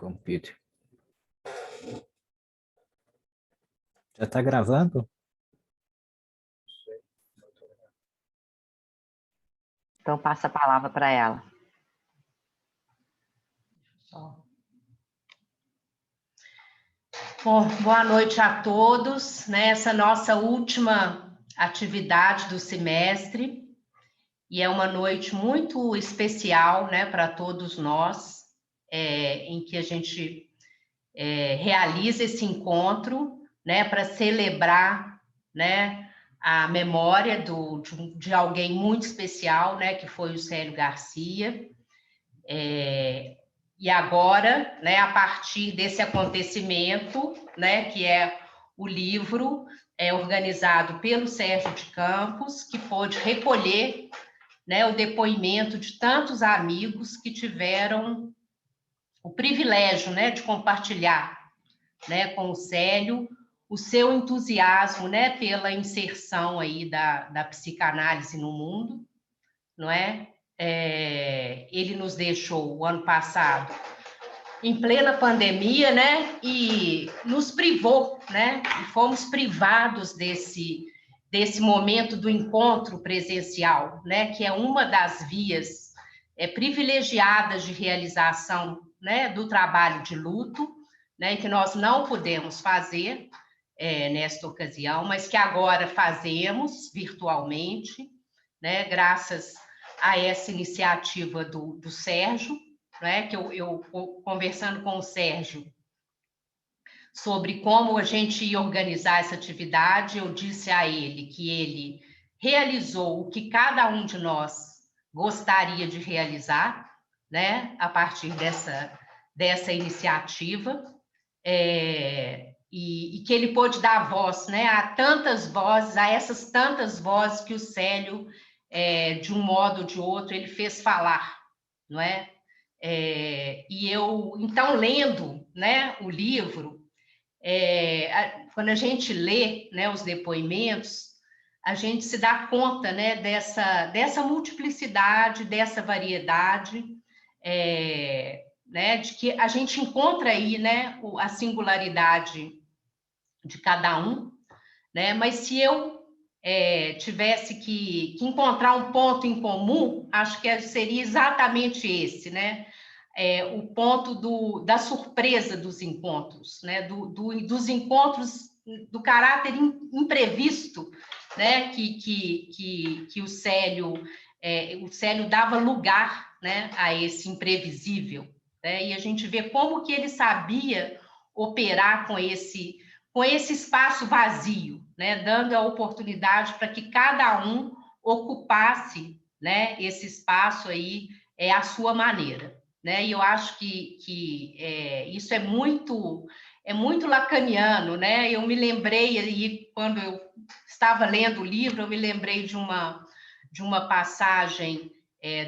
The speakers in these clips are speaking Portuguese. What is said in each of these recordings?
Computer. Já está gravando? Então, passa a palavra para ela. Bom, boa noite a todos, né? Essa nossa última atividade do semestre, e é uma noite muito especial, né, para todos nós, em que a gente realiza esse encontro, né, para celebrar, né, a memória de alguém muito especial, né, que foi o Célio Garcia. E agora, né, a partir desse acontecimento, né, que é o livro organizado pelo Sérgio de Campos, que pôde recolher, né, o depoimento de tantos amigos que tiveram o privilégio, né, de compartilhar, né, com o Célio o seu entusiasmo, né, pela inserção aí da psicanálise no mundo, não é? Ele nos deixou o ano passado em plena pandemia, né? E nos privou, né? E fomos privados desse momento do encontro presencial, né? Que é uma das vias privilegiadas de realização, né? Do trabalho de luto, né? E que nós não pudemos fazer nesta ocasião, mas que agora fazemos virtualmente, né? Graças a essa iniciativa do Sérgio, né, que eu conversando com o Sérgio sobre como a gente ia organizar essa atividade, eu disse a ele que ele realizou o que cada um de nós gostaria de realizar, né, a partir dessa iniciativa, e que ele pôde dar voz, né, a essas tantas vozes que o Célio, de um modo ou de outro, ele fez falar, não é? E eu, então, lendo, né, o livro, quando a gente lê, né, os depoimentos, a gente se dá conta, né, dessa multiplicidade, dessa variedade, né, de que a gente encontra aí, né, a singularidade de cada um, né, mas se eu tivesse que encontrar um ponto em comum, acho que seria exatamente esse, né? O ponto da surpresa dos encontros, né? Dos encontros do caráter imprevisto, né? Que o Célio dava lugar, né? A esse imprevisível, né? E a gente vê como que ele sabia operar com esse espaço vazio, né, dando a oportunidade para que cada um ocupasse, né, esse espaço aí à sua maneira, né? E eu acho que isso é muito lacaniano, né? Eu me lembrei aí, quando eu estava lendo o livro, eu me lembrei de uma passagem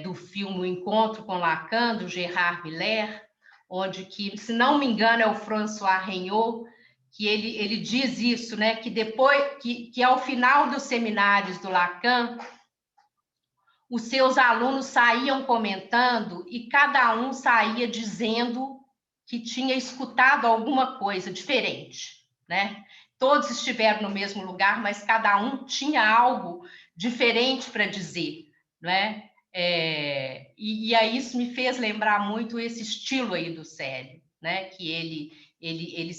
do filme O Encontro com Lacan, do Gérard Miller, onde que, se não me engano, é o François Regnault, que ele diz isso, né? Que depois, que ao final dos seminários do Lacan, os seus alunos saíam comentando e cada um saía dizendo que tinha escutado alguma coisa diferente, né? Todos estiveram no mesmo lugar, mas cada um tinha algo diferente para dizer, né? E aí isso me fez lembrar muito esse estilo aí do Célio, né? Que ele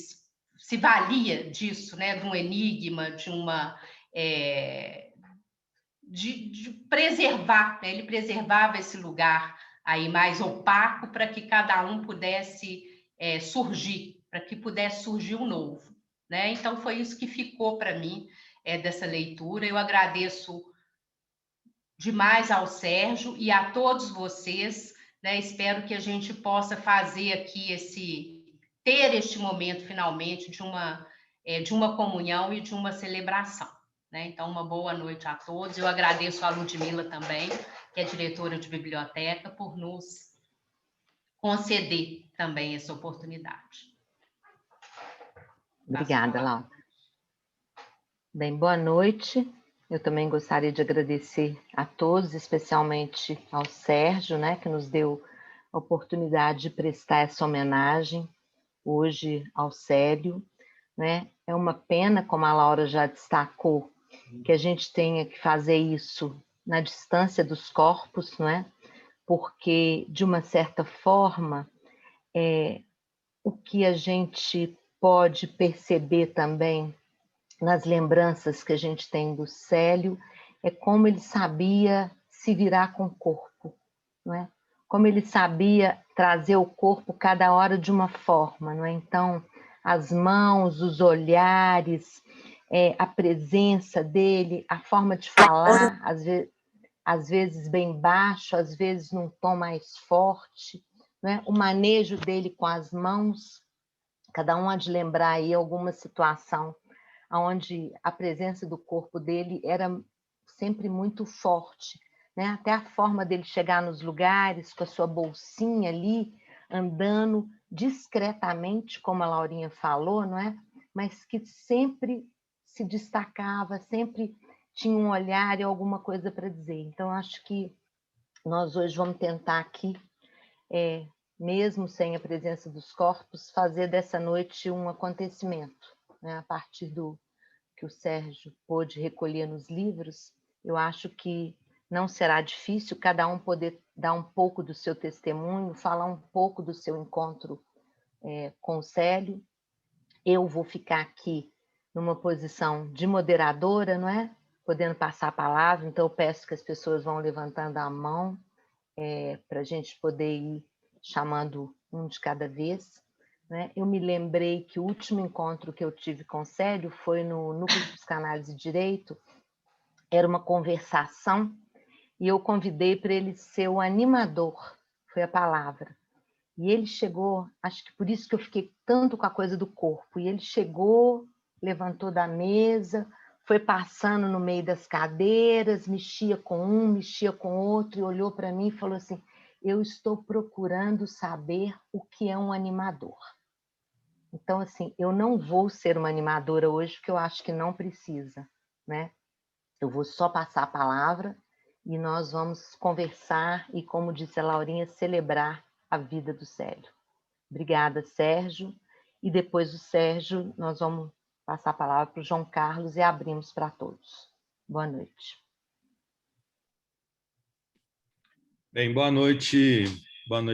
se valia disso, né? De um enigma, de preservar, né? Ele preservava esse lugar aí mais opaco para que cada um pudesse surgir, para que pudesse surgir um novo, né? Então foi isso que ficou para mim dessa leitura. Eu agradeço demais ao Sérgio e a todos vocês, né? Espero que a gente possa fazer aqui ter este momento finalmente de uma comunhão e de uma celebração, né? Então, uma boa noite a todos. Eu agradeço a Ludmila também, que é diretora de biblioteca, por nos conceder também essa oportunidade. Obrigada, Laura. Bem, boa noite. Eu também gostaria de agradecer a todos, especialmente ao Sérgio, né, que nos deu a oportunidade de prestar essa homenagem hoje ao Célio, né? É uma pena, como a Laura já destacou, que a gente tenha que fazer isso na distância dos corpos, não é? Porque, de uma certa forma, o que a gente pode perceber também nas lembranças que a gente tem do Célio é como ele sabia se virar com o corpo, não é? Como ele sabia trazer o corpo cada hora de uma forma, não é? Então, as mãos, os olhares, a presença dele, a forma de falar, às vezes bem baixo, às vezes num tom mais forte, né? O manejo dele com as mãos, cada um há de lembrar aí alguma situação onde a presença do corpo dele era sempre muito forte, né? Até a forma dele chegar nos lugares com a sua bolsinha ali, andando discretamente, como a Laurinha falou, não é? Mas que sempre se destacava, sempre tinha um olhar e alguma coisa para dizer. Então, acho que nós hoje vamos tentar aqui, mesmo sem a presença dos corpos, fazer dessa noite um acontecimento, né? A partir do que o Sérgio pôde recolher nos livros, eu acho que não será difícil cada um poder dar um pouco do seu testemunho, falar um pouco do seu encontro com o Célio. Eu vou ficar aqui numa posição de moderadora, não é? Podendo passar a palavra, então eu peço que as pessoas vão levantando a mão para a gente poder ir chamando um de cada vez, né? Eu me lembrei que o último encontro que eu tive com o Célio foi no Núcleo de Psicanálise e Direito, era uma conversação, e eu convidei para ele ser o animador, foi a palavra. E ele chegou, acho que por isso que eu fiquei tanto com a coisa do corpo, e ele chegou, levantou da mesa, foi passando no meio das cadeiras, mexia com um, mexia com outro, e olhou para mim e falou assim: eu estou procurando saber o que é um animador. Então, assim, eu não vou ser uma animadora hoje, porque eu acho que não precisa, né? Eu vou só passar a palavra e nós vamos conversar e, como disse a Laurinha, celebrar a vida do Célio. Obrigada, Sérgio. E depois do Sérgio, nós vamos passar a palavra para o João Carlos e abrimos para todos. Boa noite. Bem, boa noite,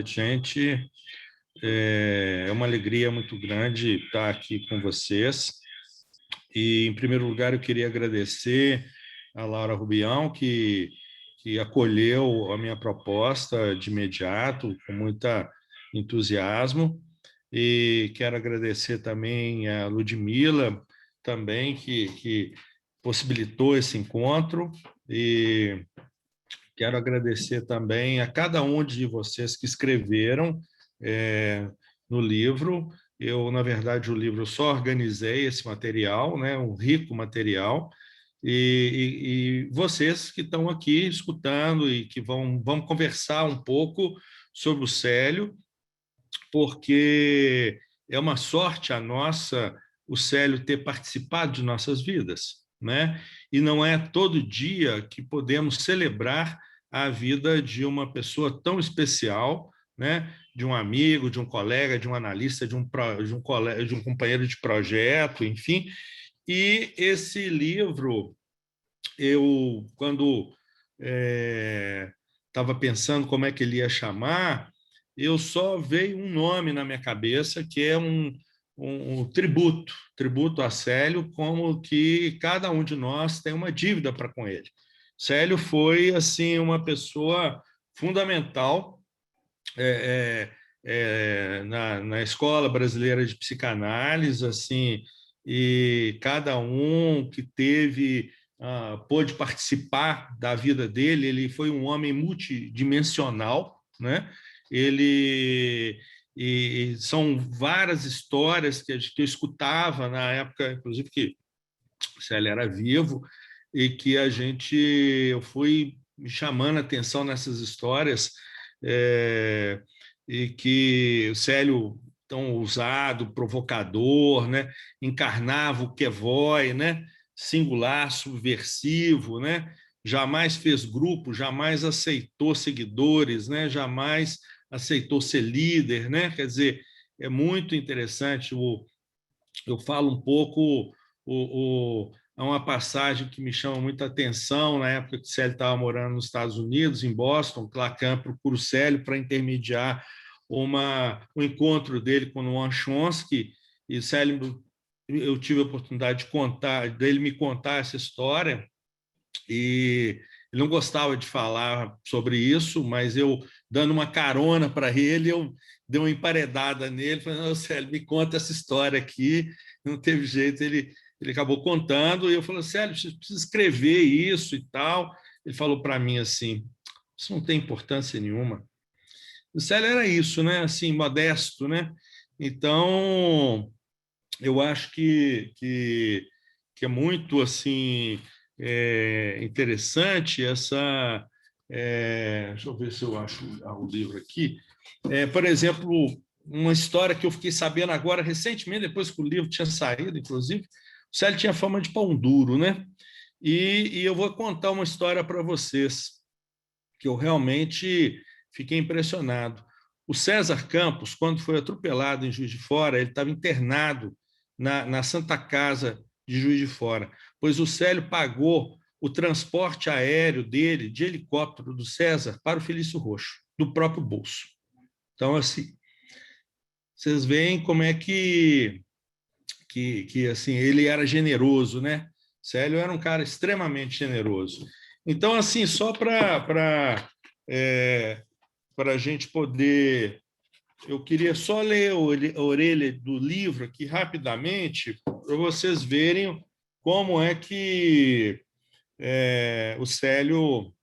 gente. É uma alegria muito grande estar aqui com vocês. E, em primeiro lugar, eu queria agradecer a Laura Rubião, que acolheu a minha proposta de imediato, com muito entusiasmo. E quero agradecer também a Ludmila, também, que possibilitou esse encontro. E quero agradecer também a cada um de vocês que escreveram no livro. Eu, na verdade, o livro só organizei esse material, né, um rico material, e vocês que estão aqui escutando e que vão conversar um pouco sobre o Célio, porque é uma sorte a nossa o Célio ter participado de nossas vidas, né? E não é todo dia que podemos celebrar a vida de uma pessoa tão especial, né? De um amigo, de um colega, de um analista, de um companheiro de projeto, enfim. E esse livro, eu, quando estava pensando como é que ele ia chamar, eu só veio um nome na minha cabeça, que é um tributo a Célio, como que cada um de nós tem uma dívida para com ele. Célio foi assim uma pessoa fundamental na Escola Brasileira de Psicanálise, assim, e cada um que pôde participar da vida dele, ele foi um homem multidimensional, né? E são várias histórias que eu escutava na época, inclusive que o Célio era vivo, e que eu fui me chamando a atenção nessas histórias, e que o Célio, tão ousado, provocador, né, encarnava o Quevoy, né, singular, subversivo, né, jamais fez grupo, jamais aceitou seguidores, né, jamais aceitou ser líder, né? Quer dizer, é muito interessante. Eu falo um pouco, há uma passagem que me chama muita atenção, na época que o Célio estava morando nos Estados Unidos, em Boston, Lacan procura o Célio para intermediar um encontro dele com o Noam Chomsky, e o Célio, eu tive a oportunidade dele me contar essa história, e ele não gostava de falar sobre isso, mas eu, dando uma carona para ele, eu dei uma emparedada nele, falei, não, Célio, me conta essa história aqui, não teve jeito, ele acabou contando, e eu falei, Célio, você precisa escrever isso e tal. Ele falou para mim assim, isso não tem importância nenhuma. O Célio era isso, né? Assim, modesto, né? Então, eu acho que é muito assim interessante essa. Deixa eu ver se eu acho o livro aqui. Por exemplo, uma história que eu fiquei sabendo agora recentemente, depois que o livro tinha saído, inclusive, o Célio tinha fama de pão duro, né? E eu vou contar uma história para vocês que eu realmente fiquei impressionado. O César Campos, quando foi atropelado em Juiz de Fora, ele estava internado na Santa Casa de Juiz de Fora, pois o Célio pagou o transporte aéreo dele, de helicóptero do César, para o Felício Roxo, do próprio bolso. Então, assim, vocês veem como é que assim, ele era generoso, né? Célio era um cara extremamente generoso. Então, assim, só para a gente poder... Eu queria só ler a orelha do livro aqui rapidamente, para vocês verem como é que o Célio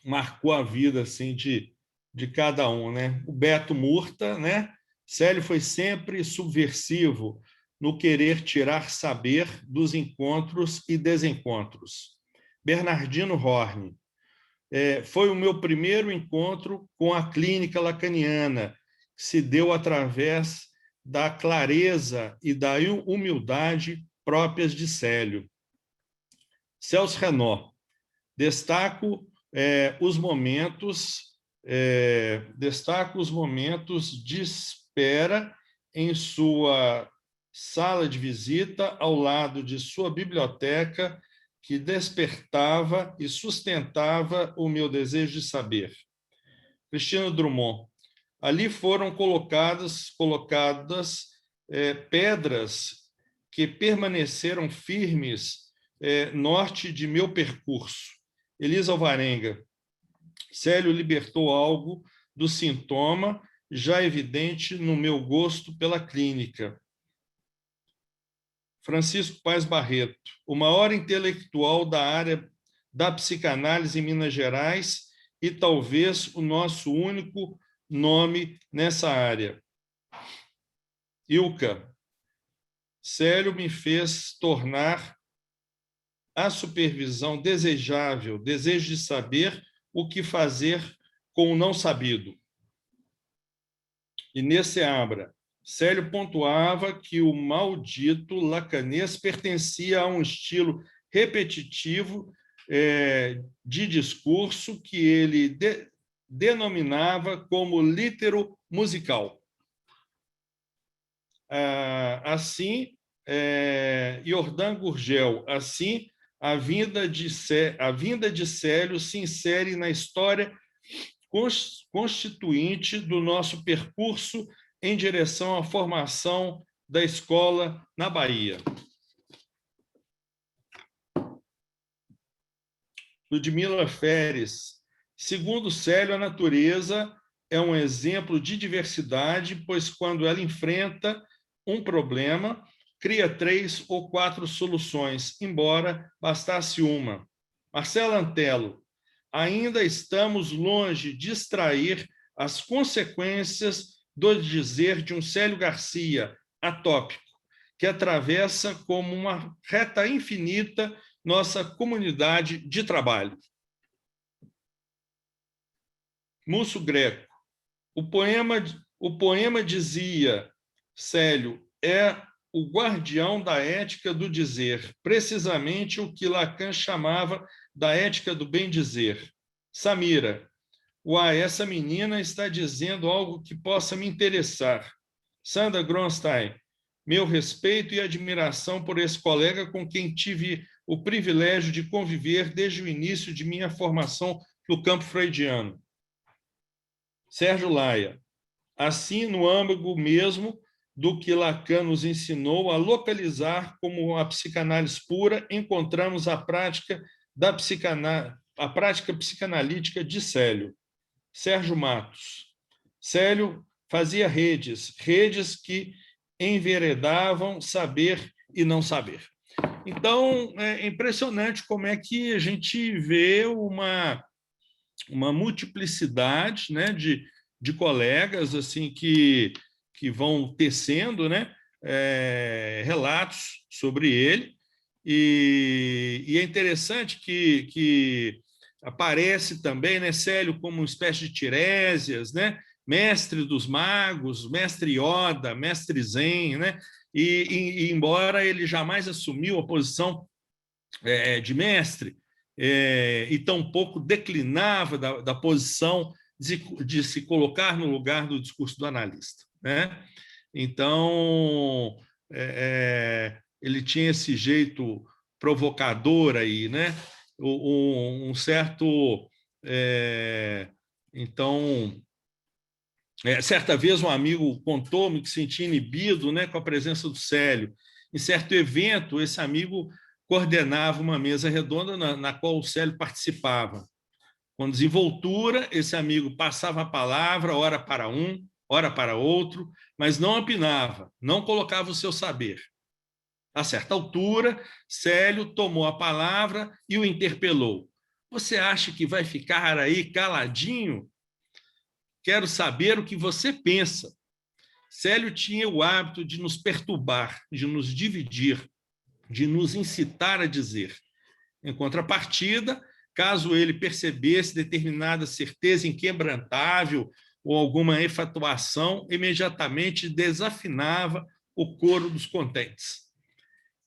marcou a vida assim, de cada um, né? O Beto Murta, né? Célio foi sempre subversivo no querer tirar saber dos encontros e desencontros. Bernardino Horne. Foi o meu primeiro encontro com a clínica lacaniana, que se deu através da clareza e da humildade próprias de Célio. Celso Renaud. Destaco os momentos de espera em sua sala de visita, ao lado de sua biblioteca, que despertava e sustentava o meu desejo de saber. Cristina Drummond. Ali foram colocadas pedras que permaneceram firmes norte de meu percurso. Elisa Alvarenga. Célio libertou algo do sintoma já evidente no meu gosto pela clínica. Francisco Paes Barreto, o maior intelectual da área da psicanálise em Minas Gerais e talvez o nosso único nome nessa área. Ilka, Célio me fez tornar a supervisão desejável, desejo de saber o que fazer com o não sabido. Inês Seabra, Célio pontuava que o maldito lacanês pertencia a um estilo repetitivo de discurso que ele denominava como litero musical. Assim, Jordan Gurgel, assim, a vinda de Célio se insere na história constituinte do nosso percurso em direção à formação da escola na Bahia. Ludmila Feres. Segundo Célio, a natureza é um exemplo de diversidade, pois quando ela enfrenta um problema, cria 3 ou 4 soluções, embora bastasse uma. Marcela Antelo. Ainda estamos longe de extrair as consequências do dizer de um Célio Garcia, atópico, que atravessa como uma reta infinita nossa comunidade de trabalho. Múcio Greco. O poema dizia, Célio é o guardião da ética do dizer, precisamente o que Lacan chamava da ética do bem dizer. Samira. Uai, essa menina está dizendo algo que possa me interessar. Sandra Gronstein, meu respeito e admiração por esse colega com quem tive o privilégio de conviver desde o início de minha formação no campo freudiano. Sérgio Laia, assim no âmago mesmo do que Lacan nos ensinou a localizar como a psicanálise pura, encontramos a prática psicanalítica de Célio. Sérgio Matos. Célio fazia redes que enveredavam saber e não saber. Então, é impressionante como é que a gente vê uma multiplicidade, né, de colegas assim que vão tecendo, né, relatos sobre ele, e é interessante que aparece também, né, Célio como uma espécie de Tiresias, né, mestre dos magos, mestre Yoda, mestre Zen, né, e embora ele jamais assumiu a posição de mestre, e tampouco declinava da posição de se colocar no lugar do discurso do analista, né? Então, ele tinha esse jeito provocador aí, né? Um certo... então, certa vez um amigo contou-me que se sentia inibido, né, com a presença do Célio. Em certo evento, esse amigo coordenava uma mesa redonda na qual o Célio participava. Com desenvoltura, esse amigo passava a palavra, ora para um, ora para outro, mas não opinava, não colocava o seu saber. A certa altura, Célio tomou a palavra e o interpelou. Você acha que vai ficar aí caladinho? Quero saber o que você pensa. Célio tinha o hábito de nos perturbar, de nos dividir, de nos incitar a dizer. Em contrapartida, caso ele percebesse determinada certeza inquebrantável ou alguma efatuação, imediatamente desafinava o coro dos contentes.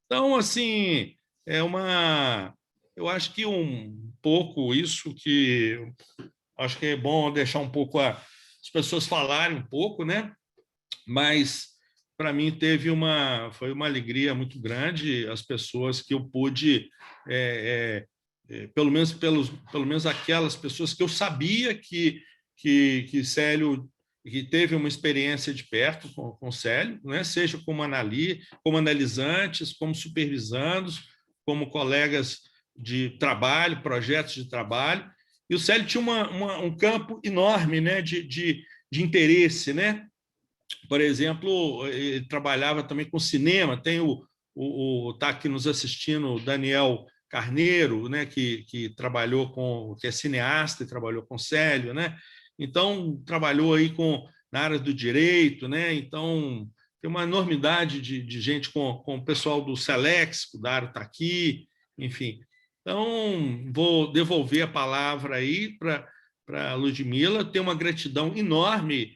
Então, assim, eu acho que um pouco isso que... Acho que é bom deixar um pouco as pessoas falarem um pouco, né? Mas para mim foi uma alegria muito grande as pessoas que eu pude, pelo menos aquelas pessoas que eu sabia que Célio, que teve uma experiência de perto com Célio, né? Seja como analisantes, como supervisandos, como colegas de trabalho, projetos de trabalho. E o Célio tinha um campo enorme, né, de interesse, né? Por exemplo, ele trabalhava também com cinema. Tem tá aqui nos assistindo o Daniel Carneiro, né, que é cineasta e trabalhou com Célio, né? Então trabalhou aí na área do direito, né? Então tem uma enormidade de gente com o pessoal do Selex, o Dário está aqui, enfim. Então vou devolver a palavra aí para a Ludmila. Tenho uma gratidão enorme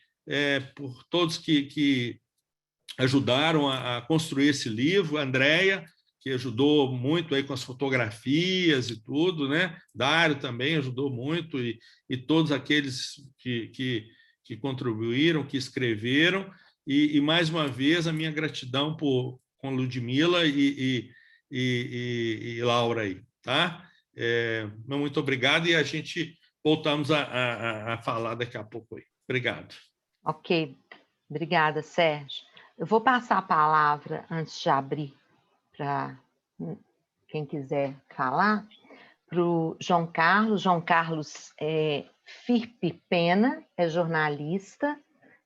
por todos que ajudaram a construir esse livro, a Andréia, que ajudou muito aí com as fotografias e tudo, né? Dário também ajudou muito, e todos aqueles que contribuíram, que escreveram, e mais uma vez a minha gratidão com Ludmila e Laura aí, tá? Muito obrigado, e a gente voltamos a falar daqui a pouco aí. Obrigado. Ok, obrigada, Sérgio. Eu vou passar a palavra, antes de abrir para quem quiser falar, para o João Carlos. João Carlos Firpe Pena, é jornalista,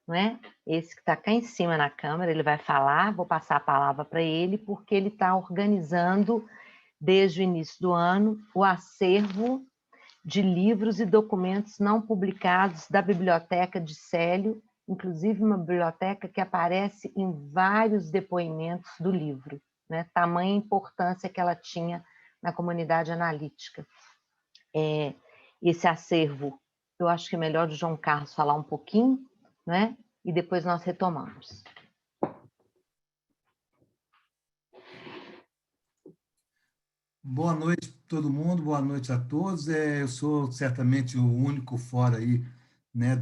não é? Esse que está cá em cima na câmera, ele vai falar, vou passar a palavra para ele, porque ele está organizando, desde o início do ano, o acervo de livros e documentos não publicados da Biblioteca de Célio, inclusive uma biblioteca que aparece em vários depoimentos do livro, né? Tamanha importância que ela tinha na comunidade analítica. Esse acervo, eu acho que é melhor o João Carlos falar um pouquinho, né? E depois nós retomamos. Boa noite a todo mundo, boa noite a todos. Eu sou certamente o único fora aí, né,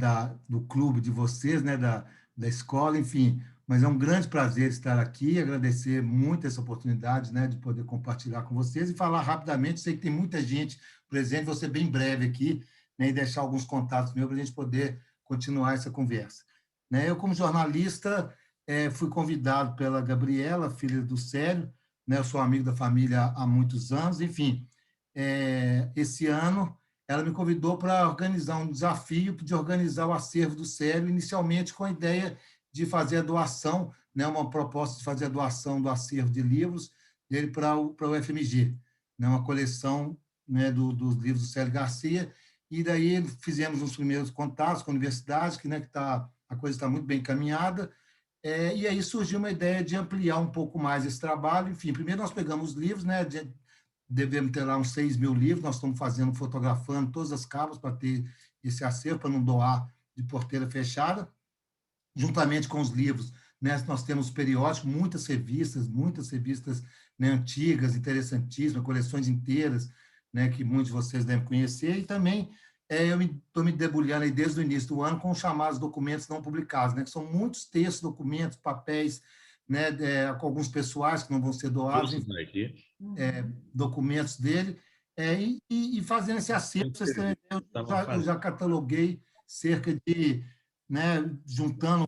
do clube de vocês, né, da escola, enfim, mas é um grande prazer estar aqui, agradecer muito essa oportunidade, né, de poder compartilhar com vocês e falar rapidamente. Sei que tem muita gente presente, vou ser bem breve aqui, né, e deixar alguns contatos meus para a gente poder continuar essa conversa. Né, eu, como jornalista, fui convidado pela Gabriela, filha do Célio, né, eu sou amigo da família há muitos anos, enfim, esse ano ela me convidou para organizar um desafio de organizar o acervo do Célio, inicialmente com a ideia de fazer a doação, né, uma proposta de fazer a doação do acervo de livros dele para o FMG, né, uma coleção, né, dos livros do Célio Garcia, e daí fizemos os primeiros contatos com a universidade, que, né, a coisa está muito bem encaminhada, e aí surgiu uma ideia de ampliar um pouco mais esse trabalho. Enfim, primeiro nós pegamos os livros, né, devemos ter lá uns 6.000 livros, nós estamos fazendo, fotografando todas as capas para ter esse acervo, para não doar de porteira fechada, juntamente com os livros, né, nós temos periódicos, muitas revistas, né, antigas, interessantíssimas, coleções inteiras, né, que muitos de vocês devem conhecer, e também eu estou me debulhando aí desde o início do ano com os chamados documentos não publicados, né, que são muitos textos, documentos, papéis, né, com alguns pessoais que não vão ser doados, documentos dele, e fazendo esse acervo, vocês terem ideia, eu já cataloguei cerca de, né, juntando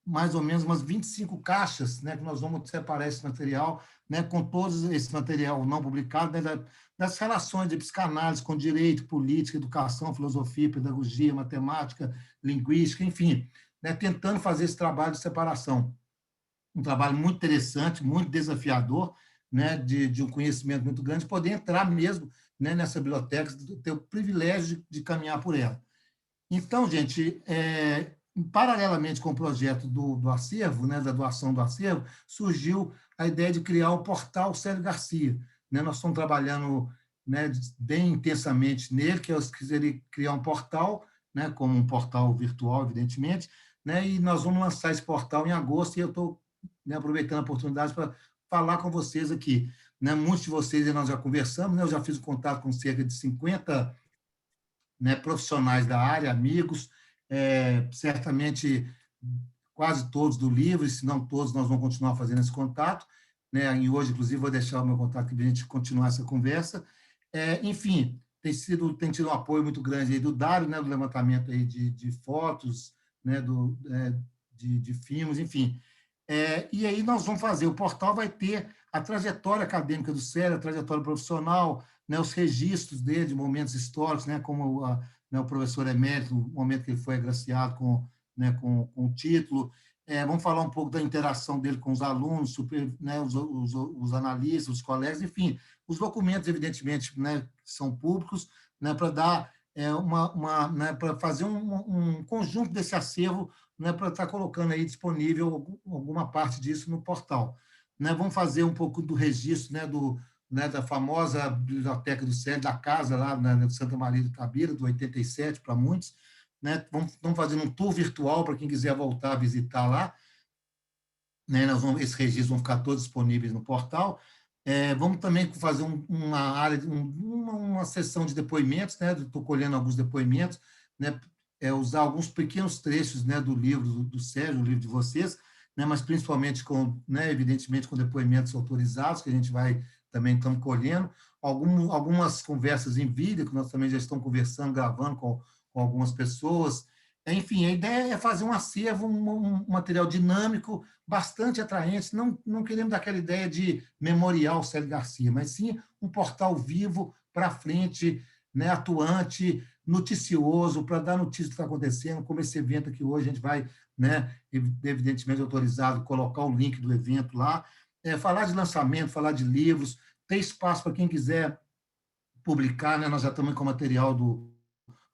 mais ou menos umas 25 caixas, né, que nós vamos separar esse material, né, com todo esse material não publicado, né, das relações de psicanálise com direito, política, educação, filosofia, pedagogia, matemática, linguística, enfim, né, tentando fazer esse trabalho de separação. Um trabalho muito interessante, muito desafiador, né, de um conhecimento muito grande, poder entrar mesmo, né, nessa biblioteca, ter o privilégio de caminhar por ela. Então, gente, paralelamente com o projeto do acervo, né, da doação do acervo, surgiu a ideia de criar o portal Célio Garcia. Né? Nós estamos trabalhando, né, bem intensamente nele, que eu queria criar um portal, né, como um portal virtual, evidentemente, né, e nós vamos lançar esse portal em agosto, e eu estou, né, aproveitando a oportunidade para falar com vocês aqui. Né? Muitos de vocês nós já conversamos, né? Eu já fiz um contato com cerca de 50, né, profissionais da área, amigos, certamente quase todos do livro, e se não todos, nós vamos continuar fazendo esse contato, né, e hoje, inclusive, vou deixar o meu contato aqui para a gente continuar essa conversa. Enfim, tem tido um apoio muito grande aí do Dário, né, do levantamento aí de fotos, né, de filmes, enfim. E aí nós vamos fazer, o portal vai ter a trajetória acadêmica do Célio, a trajetória profissional, né, os registros dele, de momentos históricos, né, como né, o professor emérito, no momento que ele foi agraciado né, com o título. Vamos falar um pouco da interação dele com os alunos, né, os analistas, os colegas, enfim, os documentos, evidentemente, né, são públicos, né, para dar né, para fazer um conjunto desse acervo, né, para estar colocando aí disponível alguma parte disso no portal. Né, vamos fazer um pouco do registro, né, da famosa biblioteca do Célio, da casa lá na Santa Maria do Tabira, do 87, para muitos. Né, vamos fazer um tour virtual para quem quiser voltar a visitar lá. Né, esses registros vão ficar todos disponíveis no portal. Vamos também fazer uma área, uma sessão de depoimentos, né? Estou colhendo alguns depoimentos, né? Usar alguns pequenos trechos, né, do livro do Sérgio, o livro de vocês, né? Mas principalmente né, evidentemente com depoimentos autorizados, que a gente também estamos colhendo, algumas conversas em vídeo, que nós também já estamos conversando, gravando com algumas pessoas. Enfim, a ideia é fazer um acervo, um material dinâmico, bastante atraente. Não queremos dar aquela ideia de memorial Célio Garcia, mas sim um portal vivo, para frente, né, atuante, noticioso, para dar notícia do que está acontecendo, como esse evento aqui hoje, a gente vai, né, evidentemente autorizado, colocar o link do evento lá, falar de lançamento, falar de livros, ter espaço para quem quiser publicar, né, nós já estamos com material do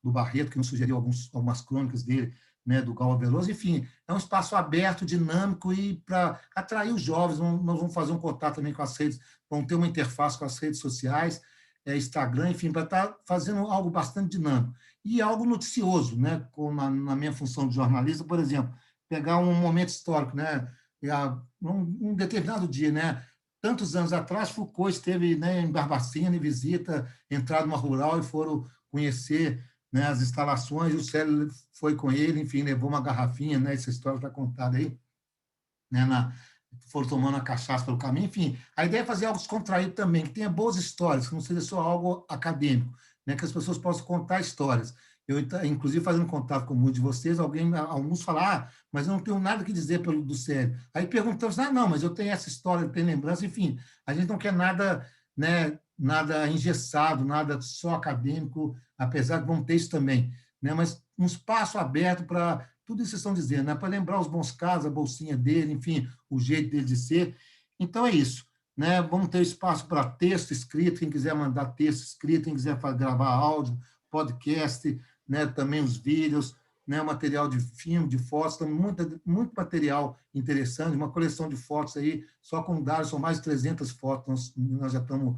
Barreto, que nos sugeriu algumas crônicas dele, né, do Galva Veloso. Enfim, é um espaço aberto, dinâmico, e para atrair os jovens, nós vamos fazer um contato também com as redes, vamos ter uma interface com as redes sociais, Instagram, enfim, para estar fazendo algo bastante dinâmico. E algo noticioso, né, na minha função de jornalista, por exemplo, pegar um momento histórico, né, um determinado dia, né, tantos anos atrás, Foucault esteve, né, em Barbacena, em visita, entrar numa rural e foram conhecer, né, as instalações, o Célio foi com ele, enfim, levou uma garrafinha, né, essa história está contada aí, né, foram tomando a cachaça pelo caminho, enfim. A ideia é fazer algo descontraído também, que tenha boas histórias, que não seja só algo acadêmico, né, que as pessoas possam contar histórias. Eu, inclusive, fazendo contato com muitos de vocês, alguns falam, mas eu não tenho nada que dizer do Célio. Aí perguntamos, não, mas eu tenho essa história, eu tenho lembrança, enfim, a gente não quer nada, né, nada engessado, nada só acadêmico, apesar que vão ter isso também, né, mas um espaço aberto para tudo isso que vocês estão dizendo, né, para lembrar os bons casos, a bolsinha dele, enfim, o jeito dele de ser. Então, é isso. Né? Vamos ter espaço para texto escrito, quem quiser mandar texto escrito, quem quiser gravar áudio, podcast, né? Também os vídeos, né? Material de filme, de fotos, então, muito material interessante, uma coleção de fotos aí, só com dados, são mais de 300 fotos, nós já estamos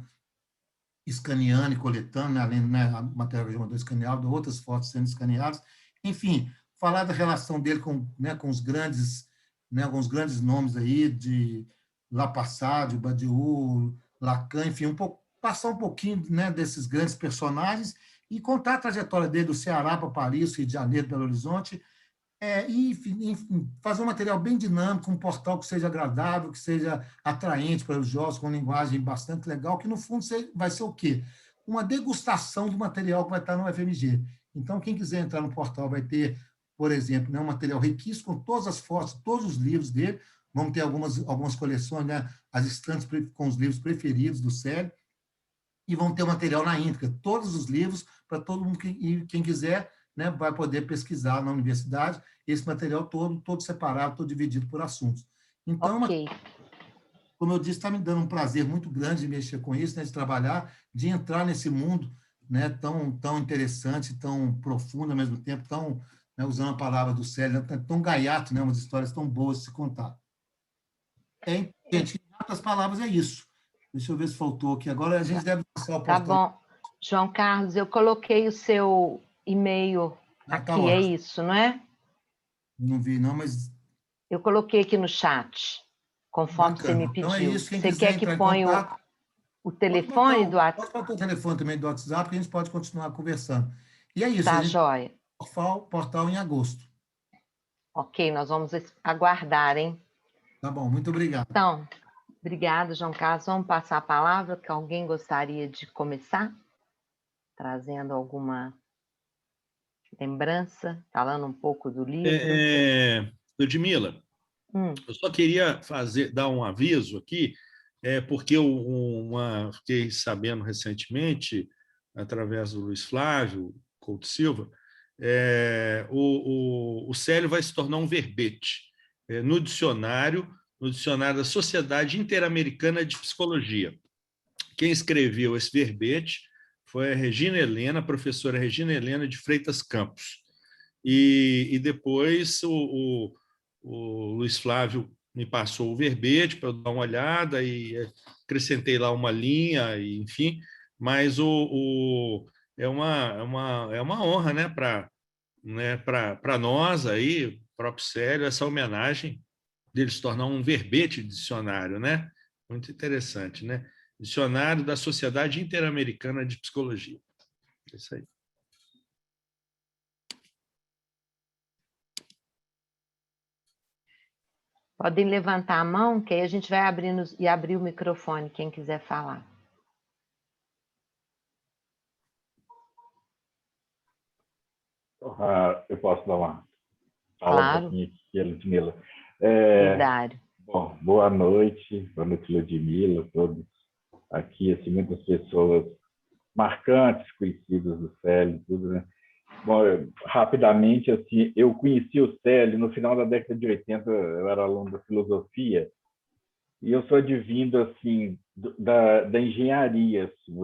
escaneando e coletando, né? Além, né, a material que já mandou escaneado, outras fotos sendo escaneadas, enfim, falar da relação dele com, né, com os grandes, né, com os grandes nomes aí, de Lapassade, Badiou, Lacan, enfim, passar um pouquinho, né, desses grandes personagens e contar a trajetória dele do Ceará para Paris, Rio de Janeiro, Belo Horizonte, e enfim, fazer um material bem dinâmico, um portal que seja agradável, que seja atraente para os jovens, com linguagem bastante legal, que no fundo vai ser o quê? Uma degustação do material que vai estar no FMG. Então, quem quiser entrar no portal vai ter, por exemplo, né, um material riquíssimo com todas as fotos, todos os livros dele. Vamos ter algumas coleções, né, as estantes com os livros preferidos do Célio, e vão ter o material na íntegra, todos os livros, para todo mundo, quem quiser, né, vai poder pesquisar na universidade, esse material todo separado, todo dividido por assuntos. Então, okay. Como eu disse, está me dando um prazer muito grande de mexer com isso, né, de trabalhar, de entrar nesse mundo, né, tão interessante, tão profundo ao mesmo tempo, né, usando a palavra do Célio, tão gaiato, né, umas histórias tão boas de se contar. Gente, em outras palavras, é isso. Deixa eu ver se faltou aqui. Agora a gente deve passar o Tá bom. João Carlos, eu coloquei o seu e-mail aqui, tá é isso, não é? Não vi, não, mas... Eu coloquei aqui no chat, conforme Bacana. você me pediu. Então é isso, quem você quiser quer que entrar em ponha contato, o telefone do WhatsApp? Pode botar o telefone também do WhatsApp, que a gente pode continuar conversando. E é isso. Tá, a gente joia. Portal em agosto. Ok, nós vamos aguardar, hein? Tá bom, muito obrigado. Então, obrigado, João Carlos. Vamos passar a palavra, que alguém gostaria de começar? Trazendo alguma lembrança, falando um pouco do livro. Ludmila, eu só queria dar um aviso aqui, porque fiquei sabendo recentemente, através do Luiz Flávio Couto Silva, o Célio vai se tornar um verbete no dicionário da Sociedade Interamericana de Psicologia. Quem escreveu esse verbete foi a Regina Helena, a professora Regina Helena de Freitas Campos. E depois o Luiz Flávio me passou o verbete para eu dar uma olhada e acrescentei lá uma linha, e, enfim, mas é uma honra, né, para nós aí, próprio Célio, essa homenagem dele se tornar um verbete de dicionário, né? Muito interessante, né? Dicionário da Sociedade Interamericana de Psicologia. É isso aí. Podem levantar a mão, que aí a gente vai abrir o microfone, quem quiser falar. Eu posso dar uma fala claro. um pouquinho aqui, Ludmila. Bom, boa noite, Ludmila, todos aqui, assim, muitas pessoas marcantes, conhecidas do Célio, tudo, né? Bom, rapidamente, assim, eu conheci o Célio no final da década de 80, eu era aluno da filosofia, e eu sou advindo, assim, da engenharia. Assim,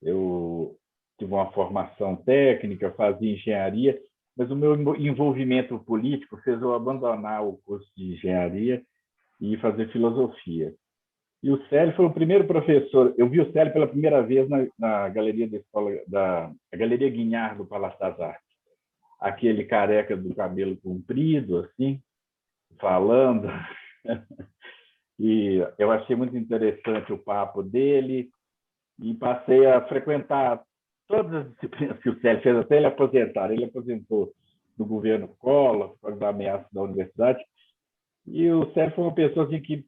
eu tive uma formação técnica, fazia engenharia, mas o meu envolvimento político fez eu abandonar o curso de engenharia e fazer filosofia. E o Célio foi o primeiro professor. Eu vi o Célio pela primeira vez na galeria da escola, a Galeria Guignard do Palácio das Artes. Aquele careca do cabelo comprido, assim, falando. E eu achei muito interessante o papo dele e passei a frequentar todas as disciplinas que o Célio fez até ele aposentar. Ele aposentou no governo Collor, por causa da ameaça da universidade. E o Célio foi uma pessoa assim, que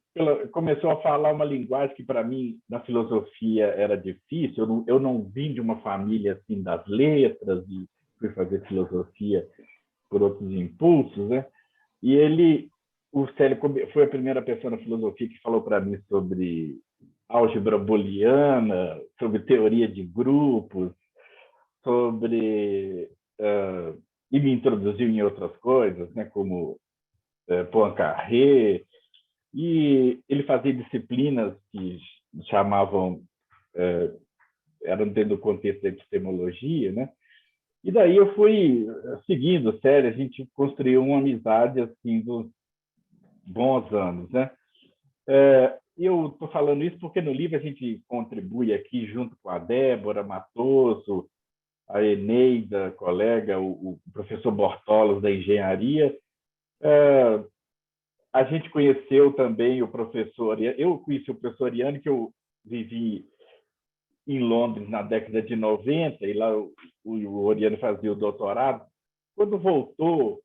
começou a falar uma linguagem que, para mim, na filosofia era difícil. Eu não vim de uma família assim, das letras e fui fazer filosofia por outros impulsos, né? E o Célio foi a primeira pessoa na filosofia que falou para mim sobre álgebra booleana, sobre teoria de grupos, e me introduziu em outras coisas, né, como Poincaré, e ele fazia disciplinas que chamavam, eram dentro do contexto da epistemologia, né? E daí eu fui seguindo, sério, a gente construiu uma amizade assim dos bons anos, né? Eu estou falando isso porque no livro a gente contribui aqui junto com a Débora Matoso, a Eneida, colega, o professor Bortolos da engenharia. A gente conheceu também o professor, eu conheci o professor Ariane, que eu vivi em Londres na década de 90, e lá o Oriane fazia o doutorado. Quando voltou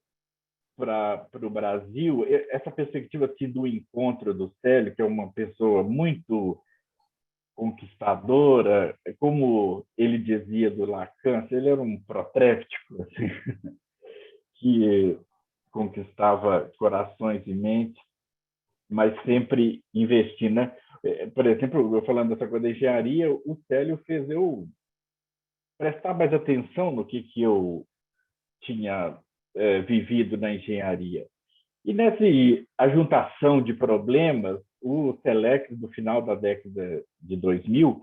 para o Brasil, essa perspectiva assim, do encontro do Célio, que é uma pessoa muito conquistadora, como ele dizia do Lacan, ele era um protréptico, assim, que conquistava corações e mentes, mas sempre investindo, né? Por exemplo, eu falando dessa coisa da engenharia, o Célio fez eu prestar mais atenção no que eu tinha vivido na engenharia. E nessa ajuntação de problemas, o Telex, do final da década de 2000,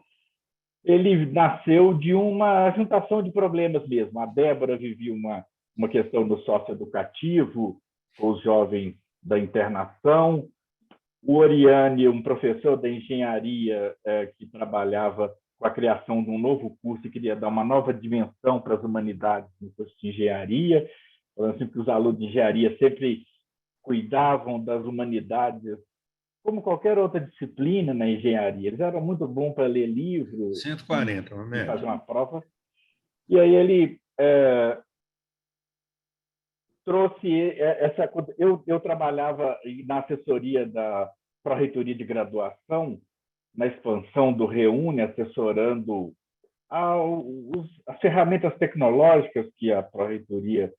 ele nasceu de uma ajuntação de problemas mesmo. A Débora vivia uma questão do socioeducativo, com os jovens da internação. O Oriane, um professor da engenharia que trabalhava com a criação de um novo curso e queria dar uma nova dimensão para as humanidades no curso de engenharia, falando assim que os alunos de engenharia sempre cuidavam das humanidades como qualquer outra disciplina na engenharia. Eles eram muito bons para ler livros 140, e fazer uma prova. E aí ele trouxe essa... Eu trabalhava na assessoria da Pró-Reitoria de Graduação, na expansão do Reúne, assessorando as ferramentas tecnológicas que a Pró-Reitoria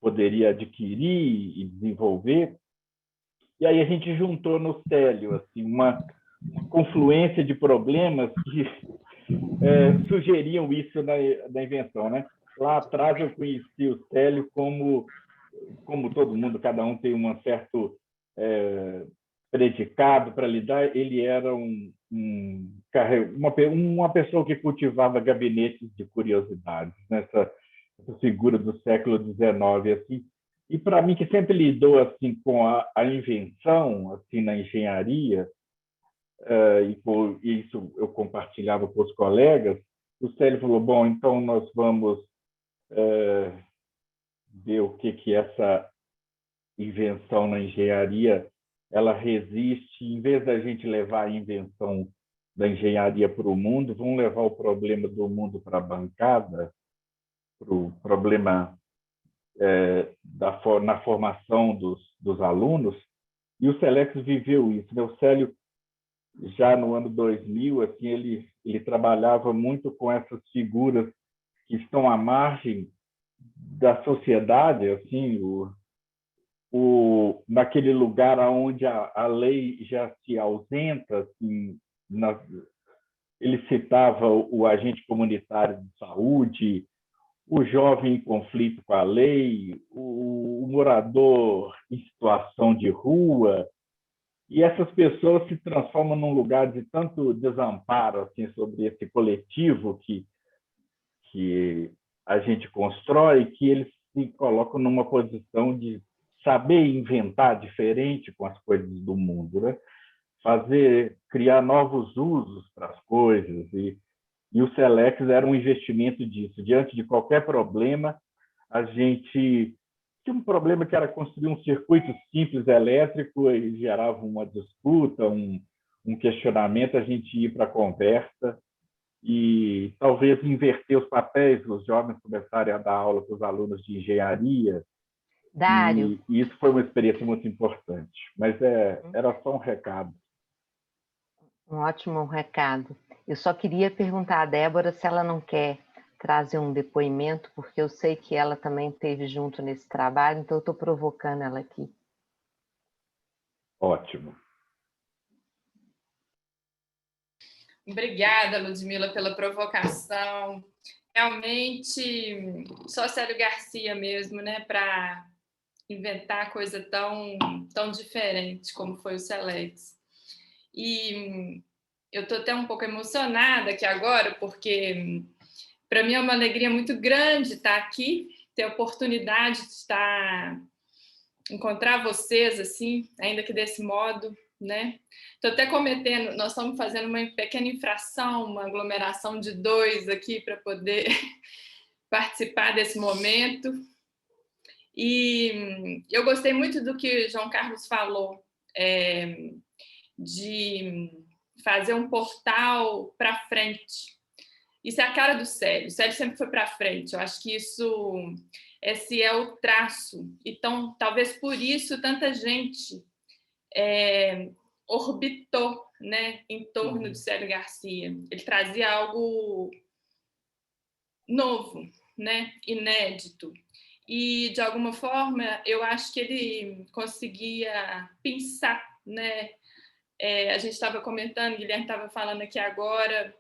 poderia adquirir e desenvolver. E aí a gente juntou no Célio assim, uma confluência de problemas que sugeriam isso na invenção, né? Lá atrás eu conheci o Célio como todo mundo, cada um tem um certo predicado para lidar. Ele era uma pessoa que cultivava gabinetes de curiosidades, nessa figura do século XIX, assim. E para mim, que sempre lidou assim com a invenção assim na engenharia, e isso eu compartilhava com os colegas, o Célio falou: bom, então nós vamos ver o que essa invenção na engenharia ela resiste. Em vez da gente levar a invenção da engenharia para o mundo, vamos levar o problema do mundo para a bancada, para o problema na formação dos alunos. E o Celex viveu isso, né? O Célio, já no ano 2000, assim, ele trabalhava muito com essas figuras que estão à margem da sociedade, assim, naquele lugar onde a lei já se ausenta, assim, ele citava o agente comunitário de saúde, o jovem em conflito com a lei, o morador em situação de rua, e essas pessoas se transformam num lugar de tanto desamparo assim, sobre esse coletivo que a gente constrói, que eles se colocam numa posição de saber inventar diferente com as coisas do mundo, né? Criar novos usos para as coisas. E o Celex era um investimento disso. Diante de qualquer problema, a gente tinha um problema que era construir um circuito simples elétrico e gerava uma disputa, um questionamento, a gente ia para a conversa e talvez inverter os papéis, os jovens começarem a dar aula para os alunos de engenharia. Dário. E isso foi uma experiência muito importante. Mas era só um recado. Um ótimo recado. Eu só queria perguntar à Débora se ela não quer trazer um depoimento, porque eu sei que ela também esteve junto nesse trabalho, então eu estou provocando ela aqui. Ótimo. Obrigada, Ludmila, pela provocação. Realmente, só Célio Garcia mesmo, né, para inventar coisa tão diferente como foi o Selex. E eu estou até um pouco emocionada aqui agora, porque para mim é uma alegria muito grande estar aqui, ter a oportunidade de encontrar vocês, assim, ainda que desse modo, né? Estou até cometendo, nós estamos fazendo uma pequena infração, uma aglomeração de 2 aqui para poder participar desse momento. E eu gostei muito do que João Carlos falou, de fazer um portal para frente. Isso é a cara do Célio. O Célio sempre foi para frente. Eu acho que esse é o traço. Então, talvez por isso tanta gente orbitou, né, em torno de Célio Garcia. Ele trazia algo novo, né, inédito. E, de alguma forma, eu acho que ele conseguia pensar, né? A gente estava comentando, Guilherme estava falando aqui agora,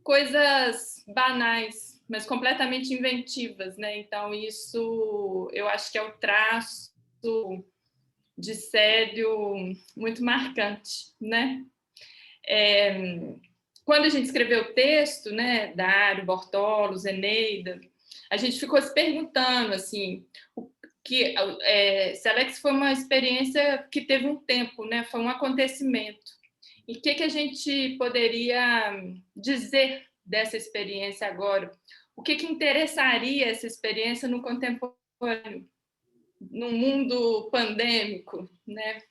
coisas banais, mas completamente inventivas, né? Então, isso eu acho que é o traço de Célio muito marcante, né? Quando a gente escreveu o texto, né, Dário, Bortolos, Eneida, a gente ficou se perguntando assim, que Selex foi uma experiência que teve um tempo, né? Foi um acontecimento. E o que a gente poderia dizer dessa experiência agora? O que interessaria essa experiência no contemporâneo, num mundo pandêmico, né?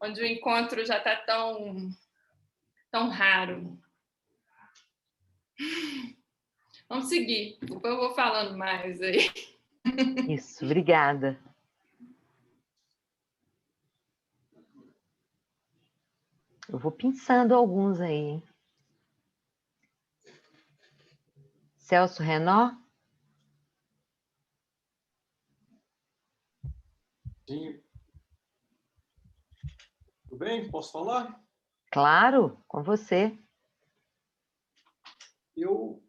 Onde o encontro já está tão raro. Vamos seguir, depois eu vou falando mais aí. Isso, obrigada. Eu vou pensando alguns aí, hein? Celso Renó? Sim. Tudo bem? Posso falar? Claro, com você. Eu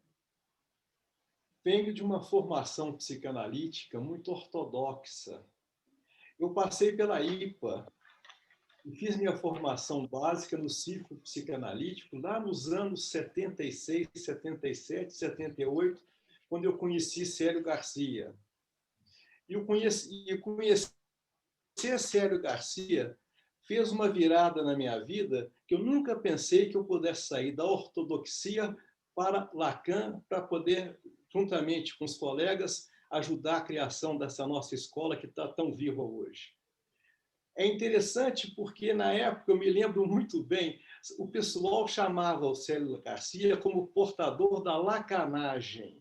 venho de uma formação psicanalítica muito ortodoxa. Eu passei pela IPA e fiz minha formação básica no círculo psicanalítico lá nos anos 76, 77, 78, quando eu conheci Célio Garcia. E eu conheci Célio Garcia fez uma virada na minha vida que eu nunca pensei que eu pudesse sair da ortodoxia para Lacan, para poder, juntamente com os colegas, ajudar a criação dessa nossa escola que está tão viva hoje. É interessante porque, na época, eu me lembro muito bem, o pessoal chamava o Célio Garcia como portador da lacanagem.